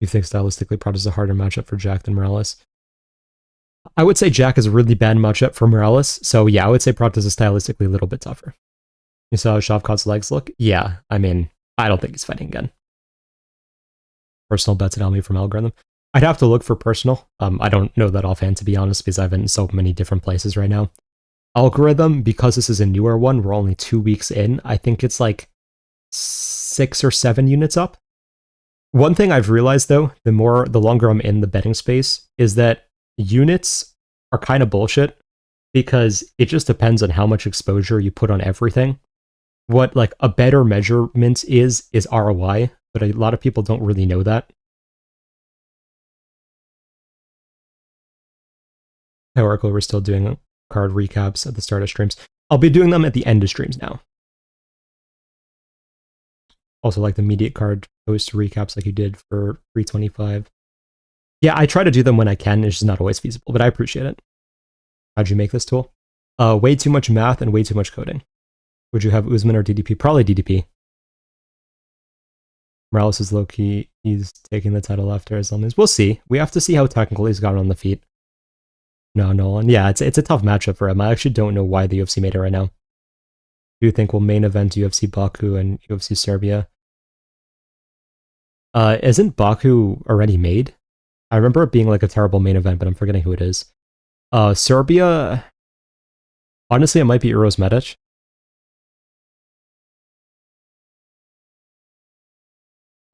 You think stylistically Prates is a harder matchup for Jack than Morales? I would say Jack is a really bad matchup for Morales. So yeah, I would say Prates is stylistically a little bit tougher. You saw how Shavkat's legs look? Yeah, I mean, I don't think he's fighting again. Personal bets at Almy from Algorithm. I'd have to look for personal. I don't know that offhand, to be honest, because I've been in so many different places right now. Algorithm, because this is a newer one, we're only 2 weeks in. I think it's like 6 or 7 units up. One thing I've realized, though, the longer I'm in the betting space, is that units are kind of bullshit, because it just depends on how much exposure you put on everything. What like a better measurement is ROI, but a lot of people don't really know that. Hey, Oracle, we're still doing card recaps at the start of streams. I'll be doing them at the end of streams now. Also, like the immediate card post recaps like you did for 325. Yeah, I try to do them when I can. It's just not always feasible, but I appreciate it. How'd you make this tool? Way too much math and way too much coding. Would you have Usman or DDP? Probably DDP. Morales is low-key. He's taking the title after as long as... We'll see. We have to see how technical he's got on the feet. No, Nolan. Yeah, it's a tough matchup for him. I actually don't know why the UFC made it right now. Do you think we'll main event UFC Baku and UFC Serbia? Isn't Baku already made? I remember it being like a terrible main event, but I'm forgetting who it is. Serbia... Honestly, it might be Uros Medic.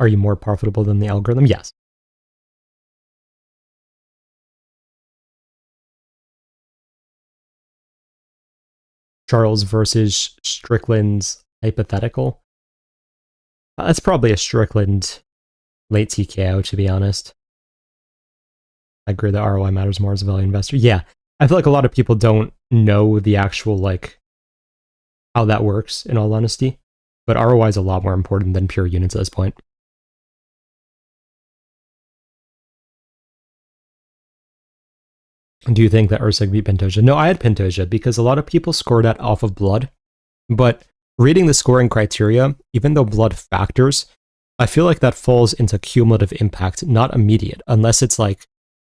Are you more profitable than the algorithm? Yes. Charles versus Strickland's hypothetical. That's probably a Strickland late TKO, to be honest. I agree that ROI matters more as a value investor. Yeah, I feel like a lot of people don't know the actual, like, how that works, in all honesty. But ROI is a lot more important than pure units at this point. Do you think that Erceg beat Pantoja? No, I had Pantoja because a lot of people scored that off of blood. But reading the scoring criteria, even though blood factors, I feel like that falls into cumulative impact, not immediate, unless it's like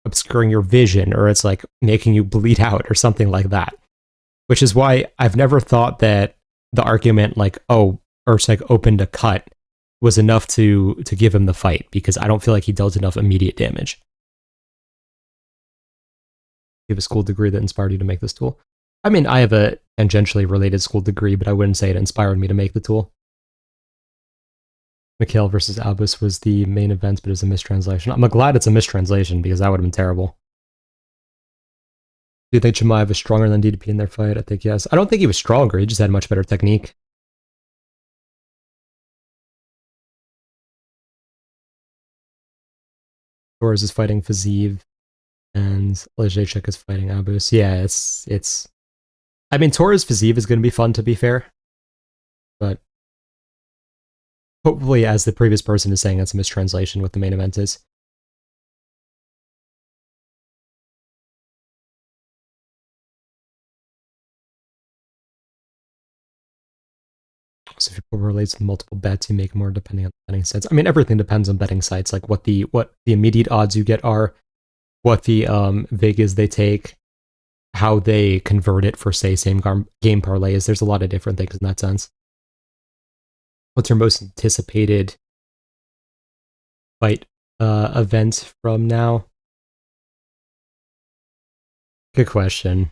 obscuring your vision or it's like making you bleed out or something like that. Which is why I've never thought that the argument like, oh, Erceg opened a cut was enough to give him the fight, because I don't feel like he dealt enough immediate damage. You have a school degree that inspired you to make this tool? I mean, I have a tangentially related school degree, but I wouldn't say it inspired me to make the tool. Mikhail versus Albus was the main event, but it's a mistranslation. I'm glad it's a mistranslation, because that would have been terrible. Do you think Chimaev was stronger than DDP in their fight? I think yes. I don't think he was stronger, he just had much better technique. Torres is fighting Fazeev, and Lejacek is fighting Abus. Yeah, it's... I mean, Torres Fazeev is going to be fun, to be fair. But hopefully, as the previous person is saying, that's a mistranslation what the main event is. So if people relate to multiple bets, you make more depending on the betting sites. I mean, everything depends on betting sites, like what the immediate odds you get are, what the Vegas they take, how they convert it for, say, same game parlays. There's a lot of different things in that sense. What's your most anticipated fight event from now? Good question.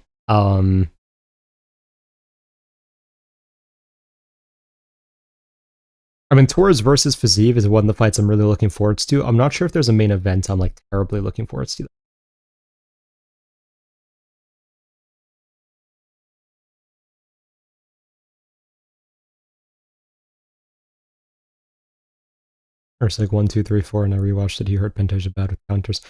I mean, Torres versus Fazeev is one of the fights I'm really looking forward to. I'm not sure if there's a main event I'm like terribly looking forward to. Or it's like 1, 2, 3, 4, and I rewatched it. He hurt Pantoja bad with counters.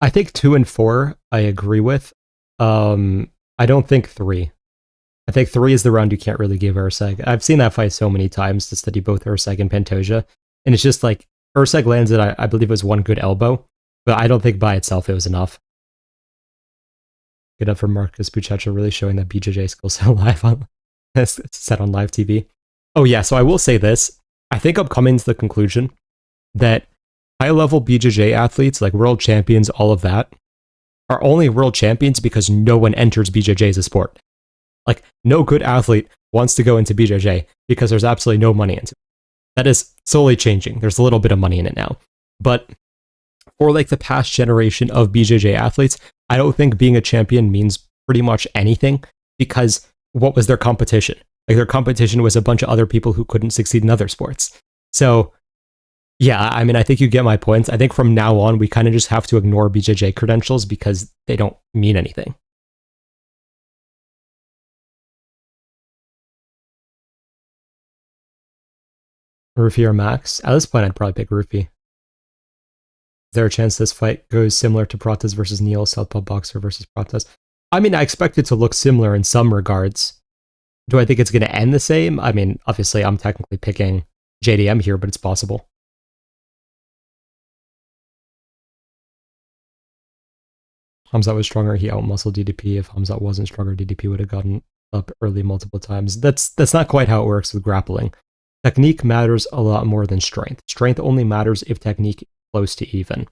I think 2 and 4 I agree with. I don't think 3. I think 3 is the round you can't really give Erceg. I've seen that fight so many times to study both Erceg and Pantoja, and it's just like Erceg lands it. I believe it was one good elbow, but I don't think by itself it was enough. Good up for Marcus Buchecha, really showing that BJJ skills set live on set on live TV. Oh yeah, so I will say this. I think I'm coming to the conclusion that high-level BJJ athletes, like world champions, all of that, are only world champions because no one enters BJJ as a sport. Like, no good athlete wants to go into BJJ because there's absolutely no money into it. That is slowly changing. There's a little bit of money in it now. But for like the past generation of BJJ athletes, I don't think being a champion means pretty much anything, because what was their competition? Like, their competition was a bunch of other people who couldn't succeed in other sports. So, yeah, I mean, I think you get my point. I think from now on, we kind of just have to ignore BJJ credentials because they don't mean anything. Rufy or Max? At this point, I'd probably pick Rufy. Is there a chance this fight goes similar to Prates versus Neil, Southpaw boxer versus Prates? I mean, I expect it to look similar in some regards. Do I think it's going to end the same? I mean, obviously, I'm technically picking JDM here, but it's possible. Hamzat was stronger, he outmuscled DDP. If Hamzat wasn't stronger, DDP would have gotten up early multiple times. That's not quite how it works with grappling. Technique matters a lot more than strength. Strength only matters if technique is close to even.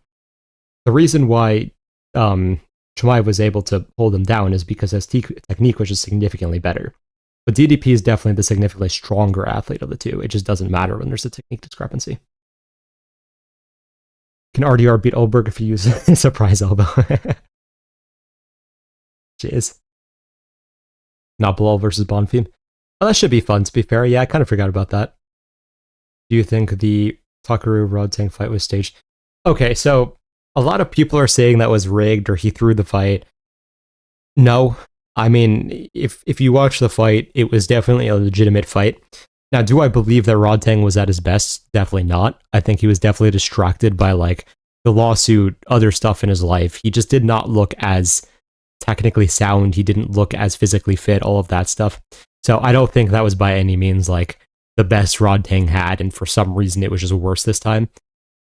The reason why Chimaev was able to hold him down is because his technique was just significantly better. But DDP is definitely the significantly stronger athlete of the two. It just doesn't matter when there's a technique discrepancy. Can RDR beat Olberg if you use a surprise elbow? Jeez. Not Bilal versus Bonfim. Oh, that should be fun, to be fair. Yeah, I kind of forgot about that. Do you think the Takaru Rodtang fight was staged? Okay, so a lot of people are saying that was rigged or he threw the fight. No. I mean, if you watch the fight, it was definitely a legitimate fight. Now, do I believe that Rodtang was at his best? Definitely not. I think he was definitely distracted by, like, the lawsuit, other stuff in his life. He just did not look as technically sound. He didn't look as physically fit, all of that stuff. So I don't think that was by any means, like, the best Rodtang had, and for some reason it was just worse this time.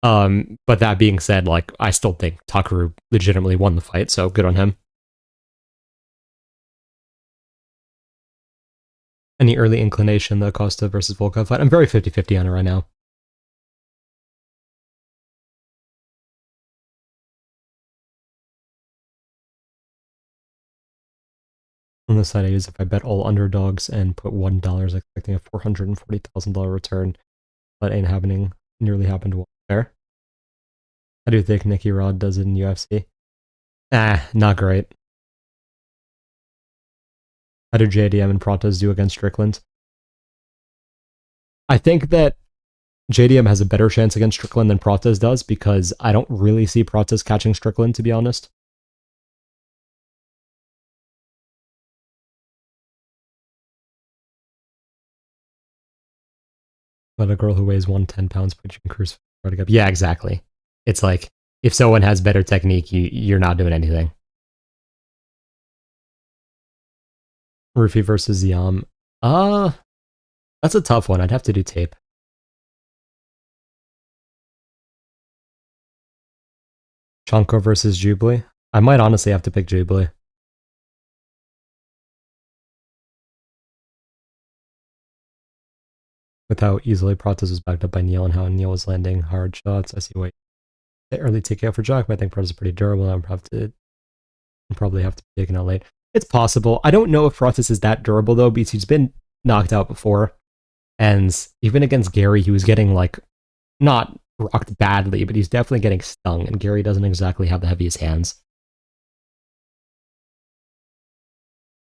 But that being said, like, I still think Takaru legitimately won the fight, so good on him. Any early inclination, the Costa versus Volkov fight? I'm very 50-50 on it right now. On the side I use, if I bet all underdogs and put $1, expecting a $440,000 return, that ain't happening. Nearly happened once there. How do you think Nicky Rod does it in UFC? Not great. How do JDM and Prates do against Strickland? I think that JDM has a better chance against Strickland than Prates does, because I don't really see Prates catching Strickland, to be honest. But a girl who weighs 110 pounds, but you can cruise. Yeah, exactly. It's like, if someone has better technique, you're not doing anything. Rufy versus Yam. That's a tough one. I'd have to do tape. Chanko versus Jubilee. I might honestly have to pick Jubilee. With how easily Prates was backed up by Neil and how Neil was landing hard shots, I see why the early TKO for Jock, but I think Prates is pretty durable. I'll probably have to be taken out late. It's possible. I don't know if Prates is that durable, though, because he's been knocked out before. And even against Gary, he was getting, like, not rocked badly, but he's definitely getting stung, and Gary doesn't exactly have the heaviest hands.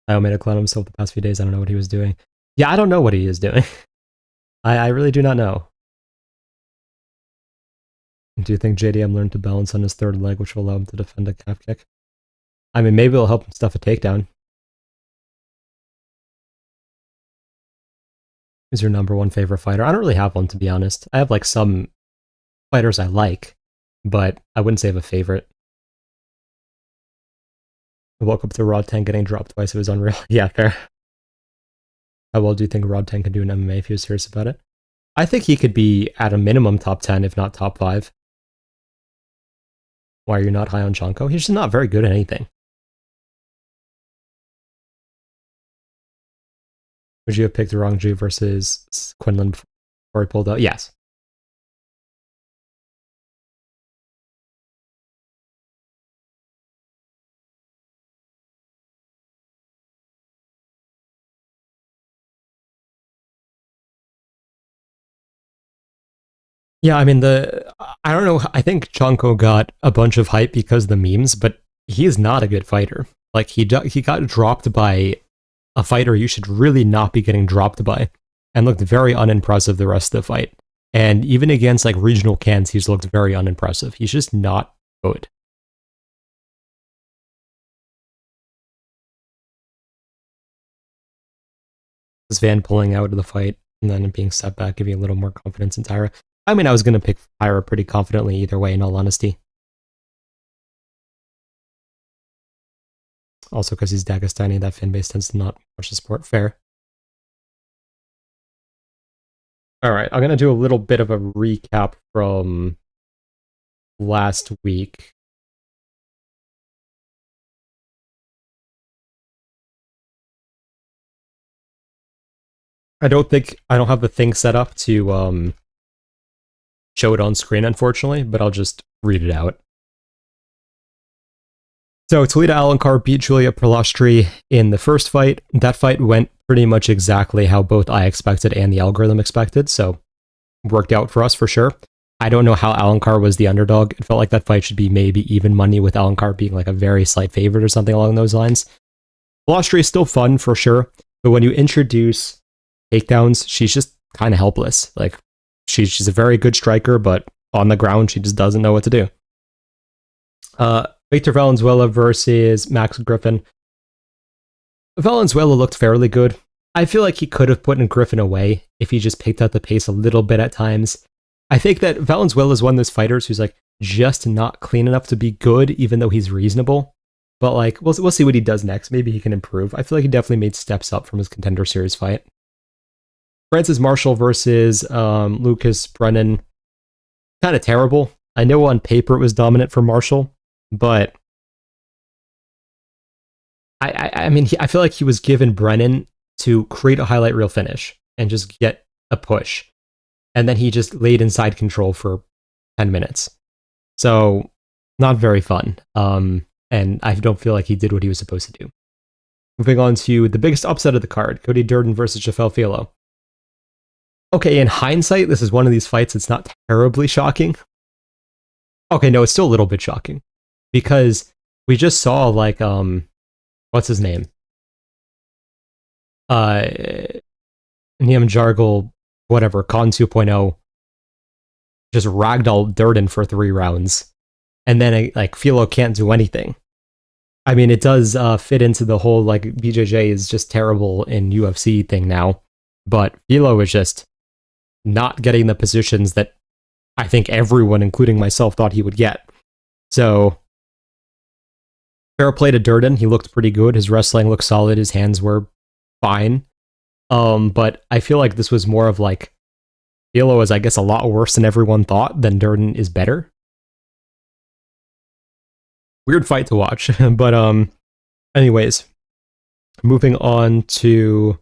I made a clone of himself the past few days. I don't know what he was doing. Yeah, I don't know what he is doing. I really do not know. Do you think JDM learned to balance on his third leg, which will allow him to defend a calf kick? I mean, maybe it'll help him stuff a takedown. Who's your number one favorite fighter? I don't really have one, to be honest. I have like some fighters I like, but I wouldn't say I have a favorite. Welcome to Rod 10 getting dropped twice. It was unreal. Yeah, fair. How well do you think Rod 10 could do in MMA if he was serious about it? I think he could be at a minimum top 10, if not top 5. Why are you not high on Jonko? He's just not very good at anything. Would you have picked Rongju versus Quillan before he pulled out? Yes. Yeah, I mean, I don't know, I think Jonko got a bunch of hype because of the memes, but he is not a good fighter. Like, he got dropped by a fighter you should really not be getting dropped by, and looked very unimpressive the rest of the fight. And even against, like, regional cans, he's looked very unimpressive. He's just not good. This Van pulling out of the fight, and then being set back, giving a little more confidence in Tyra. I mean, I was going to pick Tyra pretty confidently either way, in all honesty. Also, because he's Dagestani, that fan base tends to not watch the sport. Fair. Alright, I'm going to do a little bit of a recap from last week. I don't have the thing set up to show it on screen, unfortunately, but I'll just read it out. So, Toledo Alencar beat Julia Prolostri in the first fight. That fight went pretty much exactly how both I expected and the algorithm expected, so worked out for us for sure. I don't know how Alencar was the underdog. It felt like that fight should be maybe even money, with Alencar being like a very slight favorite or something along those lines. Prolostri is still fun for sure, but when you introduce takedowns, she's just kind of helpless. Like, she's a very good striker, but on the ground, she just doesn't know what to do. Victor Valenzuela versus Max Griffin. Valenzuela looked fairly good. I feel like he could have put in Griffin away if he just picked up the pace a little bit at times. I think that Valenzuela is one of those fighters who's like just not clean enough to be good, even though he's reasonable. But like, we'll see what he does next. Maybe he can improve. I feel like he definitely made steps up from his Contender Series fight. Francis Marshall versus Lucas Brennan. Kind of terrible. I know on paper it was dominant for Marshall, but I mean, I feel like he was given Brennan to create a highlight reel finish and just get a push. And then he just laid inside control for 10 minutes. So, not very fun. And I don't feel like he did what he was supposed to do. Moving on to the biggest upset of the card, Cody Durden versus Jafel Filo. Okay, in hindsight, this is one of these fights that's not terribly shocking. Okay, no, it's still a little bit shocking. Because we just saw, like, what's his name? Niam Jargle, whatever, Khan 2.0, just ragdoll Durden for 3 rounds. And then, like, Filo can't do anything. I mean, it does fit into the whole, like, BJJ is just terrible in UFC thing now. But Filo is just not getting the positions that I think everyone, including myself, thought he would get. So, fair play to Durden. He looked pretty good. His wrestling looked solid. His hands were fine. But I feel like this was more of like, Filo is, I guess, a lot worse than everyone thought, than Durden is better. Weird fight to watch. But, anyways, moving on to...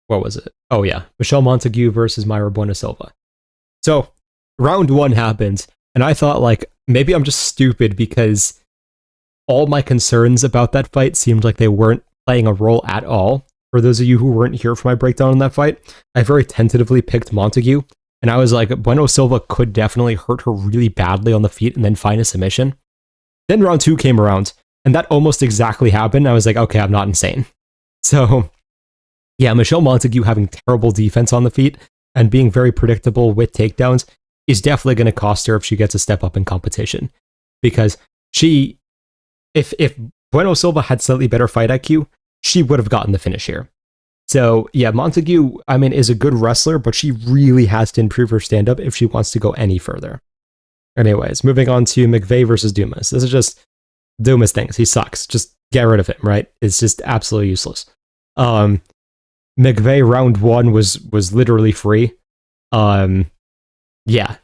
What was it? Oh yeah, Michelle Montague versus Mayra Bueno Silva. So, round 1 happened, and I thought, like, maybe I'm just stupid because all my concerns about that fight seemed like they weren't playing a role at all. For those of you who weren't here for my breakdown on that fight, I very tentatively picked Montague, and I was like, Bueno Silva could definitely hurt her really badly on the feet and then find a submission. Then round 2 came around, and that almost exactly happened. I was like, okay, I'm not insane. So... yeah, Michelle Montague having terrible defense on the feet, and being very predictable with takedowns is definitely going to cost her if she gets a step up in competition. Because if Bueno Silva had slightly better fight IQ, she would have gotten the finish here. So yeah, Montague, I mean, is a good wrestler, but she really has to improve her stand-up if she wants to go any further. Anyways, moving on to McVeigh versus Dumas. This is just Dumas things. He sucks. Just get rid of him, right? It's just absolutely useless. McVeigh round 1 was literally free. Yeah,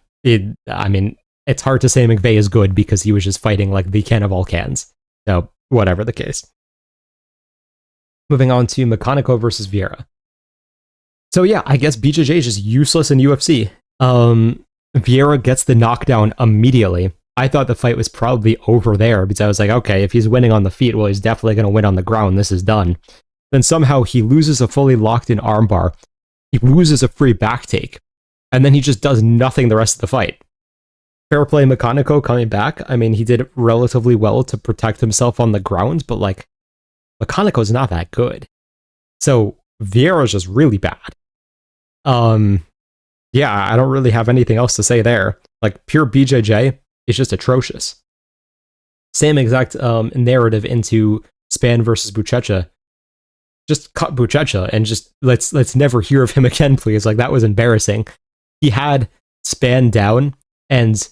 I mean, it's hard to say McVeigh is good because he was just fighting like the can of all cans. So, whatever the case. Moving on to Mechanico versus Vieira. So yeah, I guess BJJ is just useless in UFC. Vieira gets the knockdown immediately. I thought the fight was probably over there because I was like, okay, if he's winning on the feet, well, he's definitely going to win on the ground. This is done. Then somehow he loses a fully locked in armbar. He loses a free back take. And then he just does nothing the rest of the fight. Fair play Mechanico coming back. I mean, he did relatively well to protect himself on the ground, but like, Mechanico's not that good. So Vieira's just really bad. Yeah, I don't really have anything else to say there. Like, pure BJJ is just atrocious. Same exact narrative into Span versus Buchecha. Just cut Buchecha and just let's never hear of him again, please. Like, that was embarrassing. He had Span down, and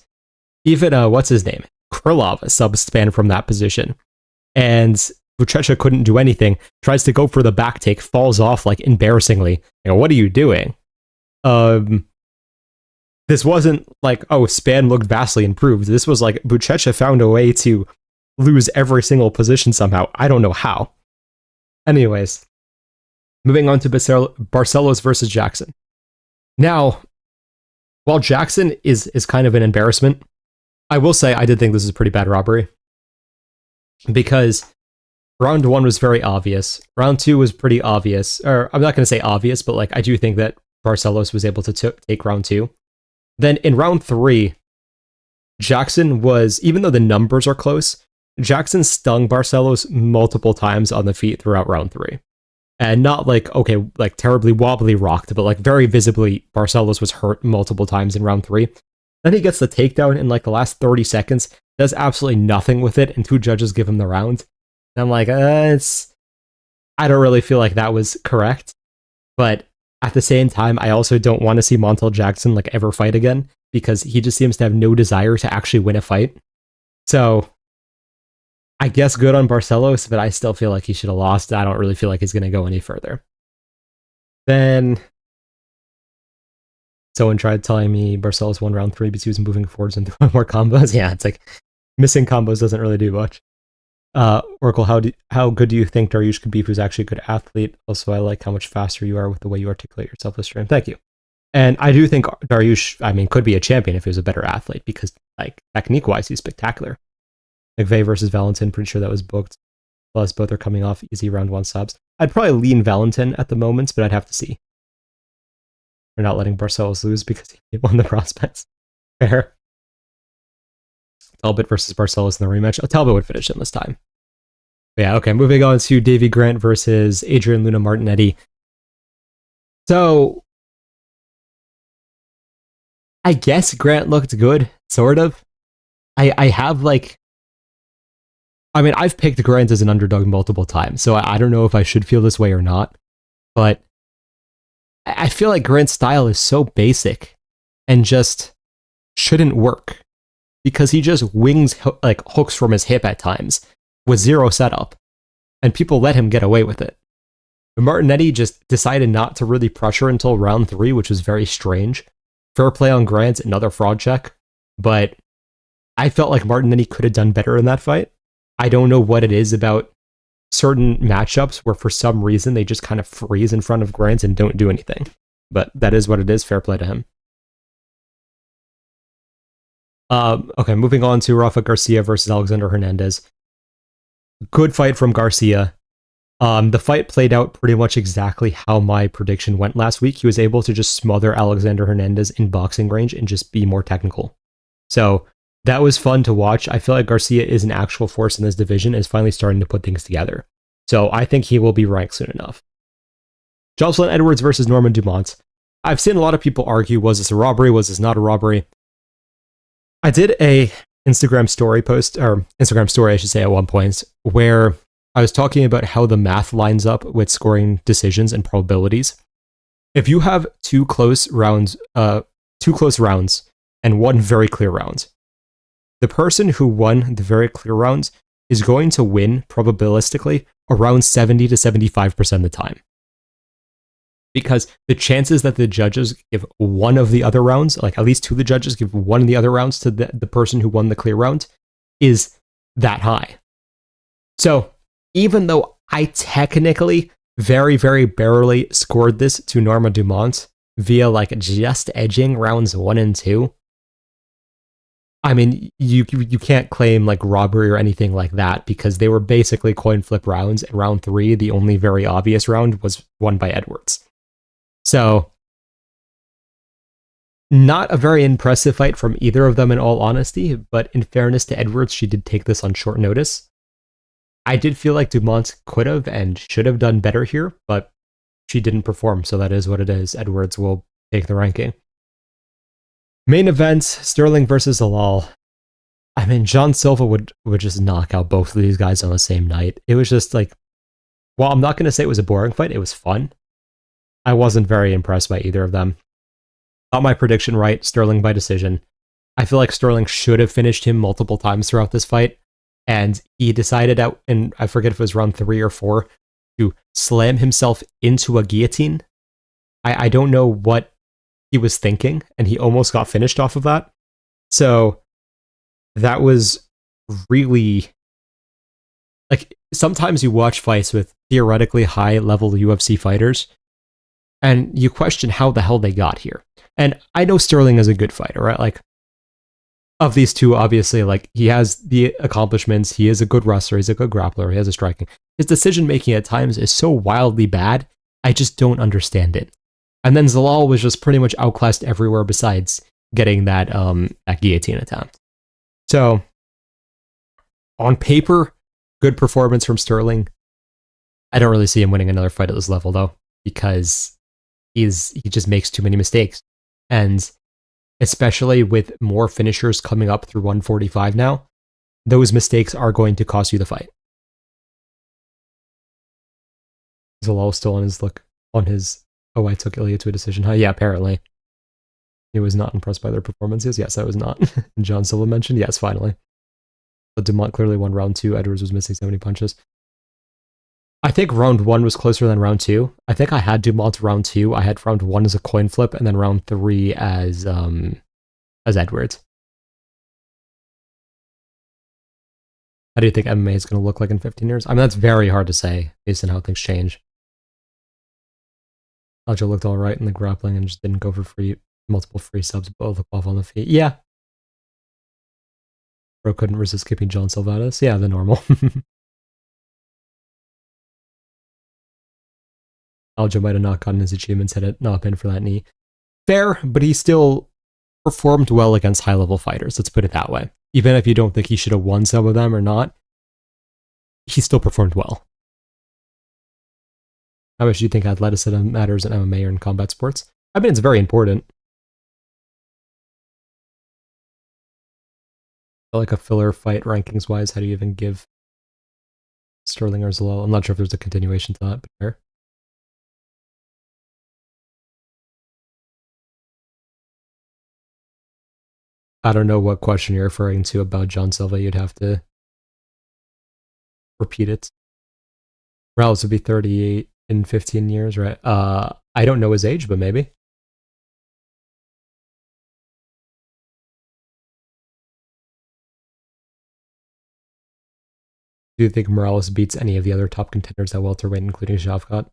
even what's his name? Krylov sub-Span from that position. And Buchecha couldn't do anything, tries to go for the back take, falls off like embarrassingly. You know, what are you doing? This wasn't like, oh, Span looked vastly improved. This was like Buchecha found a way to lose every single position somehow. I don't know how. Anyways, moving on to Barcelos versus Jackson. Now, while Jackson is kind of an embarrassment, I will say I did think this is a pretty bad robbery. Because round 1 was very obvious. Round 2 was pretty obvious. Or I'm not going to say obvious, but like I do think that Barcelos was able to take round 2. Then in round 3, Jackson was, even though the numbers are close, Jackson stung Barcelos multiple times on the feet throughout round 3. And not like, okay, like terribly wobbly rocked, but like very visibly Barcelos was hurt multiple times in round 3. Then he gets the takedown in like the last 30 seconds, does absolutely nothing with it, and 2 judges give him the round. And I'm like, I don't really feel like that was correct. But at the same time, I also don't want to see Montel Jackson like ever fight again, because he just seems to have no desire to actually win a fight. So I guess good on Barcelos, but I still feel like he should have lost. I don't really feel like he's going to go any further. Then someone tried telling me Barcelos won round 3 because he was moving forwards and throwing more combos. Yeah, it's like missing combos doesn't really do much. Oracle, how good do you think Dariush could be if he was actually a good athlete? Also, I like how much faster you are with the way you articulate yourself this stream. Thank you. And I do think Dariush, I mean, could be a champion if he was a better athlete, because like technique-wise, he's spectacular. McVeigh versus Valentin, pretty sure that was booked. Plus, both are coming off easy round 1 subs. I'd probably lean Valentin at the moment, but I'd have to see. We're not letting Barcelos lose because he won the prospects. Fair. Talbot versus Barcelos in the rematch. Oh, Talbot would finish him this time. But yeah, okay, moving on to Davy Grant versus Adrian Luna Martinetti. So, I guess Grant looked good, sort of. I have like, I mean, I've picked Grant as an underdog multiple times, so I don't know if I should feel this way or not, but I feel like Grant's style is so basic and just shouldn't work, because he just wings like hooks from his hip at times with zero setup, and people let him get away with it. But Martinetti just decided not to really pressure until round 3, which was very strange. Fair play on Grant, another fraud check, but I felt like Martinetti could have done better in that fight. I don't know what it is about certain matchups where for some reason they just kind of freeze in front of Grant and don't do anything. But that is what it is. Fair play to him. Okay, moving on to Rafa Garcia versus Alexander Hernandez. Good fight from Garcia. The fight played out pretty much exactly how my prediction went last week. He was able to just smother Alexander Hernandez in boxing range and just be more technical. So that was fun to watch. I feel like Garcia is an actual force in this division and is finally starting to put things together. So I think he will be ranked soon enough. Jocelyn Edwards versus Norman Dumont. I've seen a lot of people argue, was this a robbery? Was this not a robbery? I did a Instagram story post, or Instagram story, I should say, at one point, where I was talking about how the math lines up with scoring decisions and probabilities. If you have two close rounds and one very clear round, the person who won the very clear round is going to win probabilistically around 70 to 75% of the time. Because the chances that the judges give one of the other rounds, like at least two of the judges give one of the other rounds to the person who won the clear round, is that high. So even though I technically very, very barely scored this to Norma Dumont via like just edging rounds 1 and 2, I mean, you can't claim like robbery or anything like that because they were basically coin flip rounds. And round 3, the only very obvious round, was won by Edwards. So, not a very impressive fight from either of them in all honesty, but in fairness to Edwards, she did take this on short notice. I did feel like Dumont could have and should have done better here, but she didn't perform, so that is what it is. Edwards will take the ranking. Main event, Sterling versus Zalal. I mean, John Silva would just knock out both of these guys on the same night. It was just like, well, I'm not going to say it was a boring fight, it was fun. I wasn't very impressed by either of them. Got my prediction right, Sterling by decision. I feel like Sterling should have finished him multiple times throughout this fight, and he decided out, and I forget if it was round 3 or 4, to slam himself into a guillotine. I don't know what he was thinking, and he almost got finished off of that. So that was really, like, sometimes you watch fights with theoretically high-level UFC fighters, and you question how the hell they got here. And I know Sterling is a good fighter, right? Like, of these two, obviously, like, he has the accomplishments, he is a good wrestler, he's a good grappler, he has a striking. His decision-making at times is so wildly bad, I just don't understand it. And then Zalal was just pretty much outclassed everywhere besides getting that guillotine attempt. So, on paper, good performance from Sterling. I don't really see him winning another fight at this level, though, because he just makes too many mistakes. And especially with more finishers coming up through 145 now, those mistakes are going to cost you the fight. Zalal still on his oh, I took Elliott to a decision. Huh? Yeah, apparently. He was not impressed by their performances. Yes, I was not. John Silva mentioned, yes, finally. But Dumont clearly won round 2. Edwards was missing 70 punches. I think round 1 was closer than round 2. I think I had Dumont round 2. I had round 1 as a coin flip, and then round 3 as Edwards. How do you think MMA is going to look like in 15 years? I mean, that's very hard to say based on how things change. Aljo looked alright in the grappling and just didn't go for multiple free subs, both off on the feet. Yeah. Bro couldn't resist keeping John Silvadas. Yeah, the normal. Aljo might have not gotten his achievements had it not been for that knee. Fair, but he still performed well against high-level fighters, let's put it that way. Even if you don't think he should have won some of them or not, he still performed well. How much do you think athleticism matters in MMA or in combat sports? I mean, it's very important. I feel like a filler fight rankings-wise, how do you even give Sterling or Zalal? I'm not sure if there's a continuation to that, but fair. I don't know what question you're referring to about John Silva. You'd have to repeat it. Morales would be 38 in 15 years, right? I don't know his age, but maybe. Do you think Morales beats any of the other top contenders at welterweight, including Shavkat?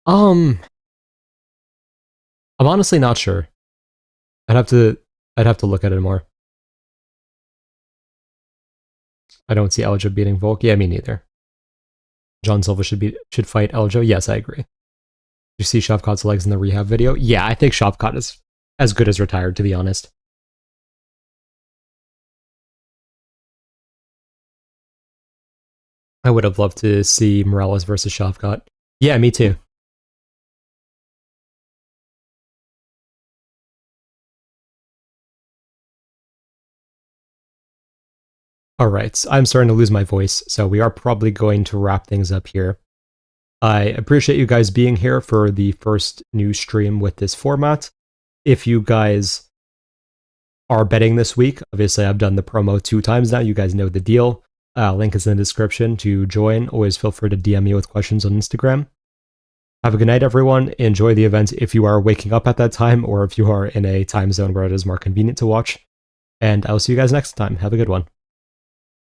I'm honestly not sure. I'd have to look at it more. I don't see Aljo beating Volk. Yeah, me neither. John Silva should fight Aljo. Yes, I agree. Did you see Shavkat's legs in the rehab video? Yeah, I think Shavkat is as good as retired, to be honest. I would have loved to see Morales versus Shavkat. Yeah, me too. Alright, I'm starting to lose my voice, so we are probably going to wrap things up here. I appreciate you guys being here for the first new stream with this format. If you guys are betting this week, obviously I've done the promo 2 times now, you guys know the deal. Link is in the description to join. Always feel free to DM me with questions on Instagram. Have a good night, everyone. Enjoy the event if you are waking up at that time, or if you are in a time zone where it is more convenient to watch. And I'll see you guys next time. Have a good one.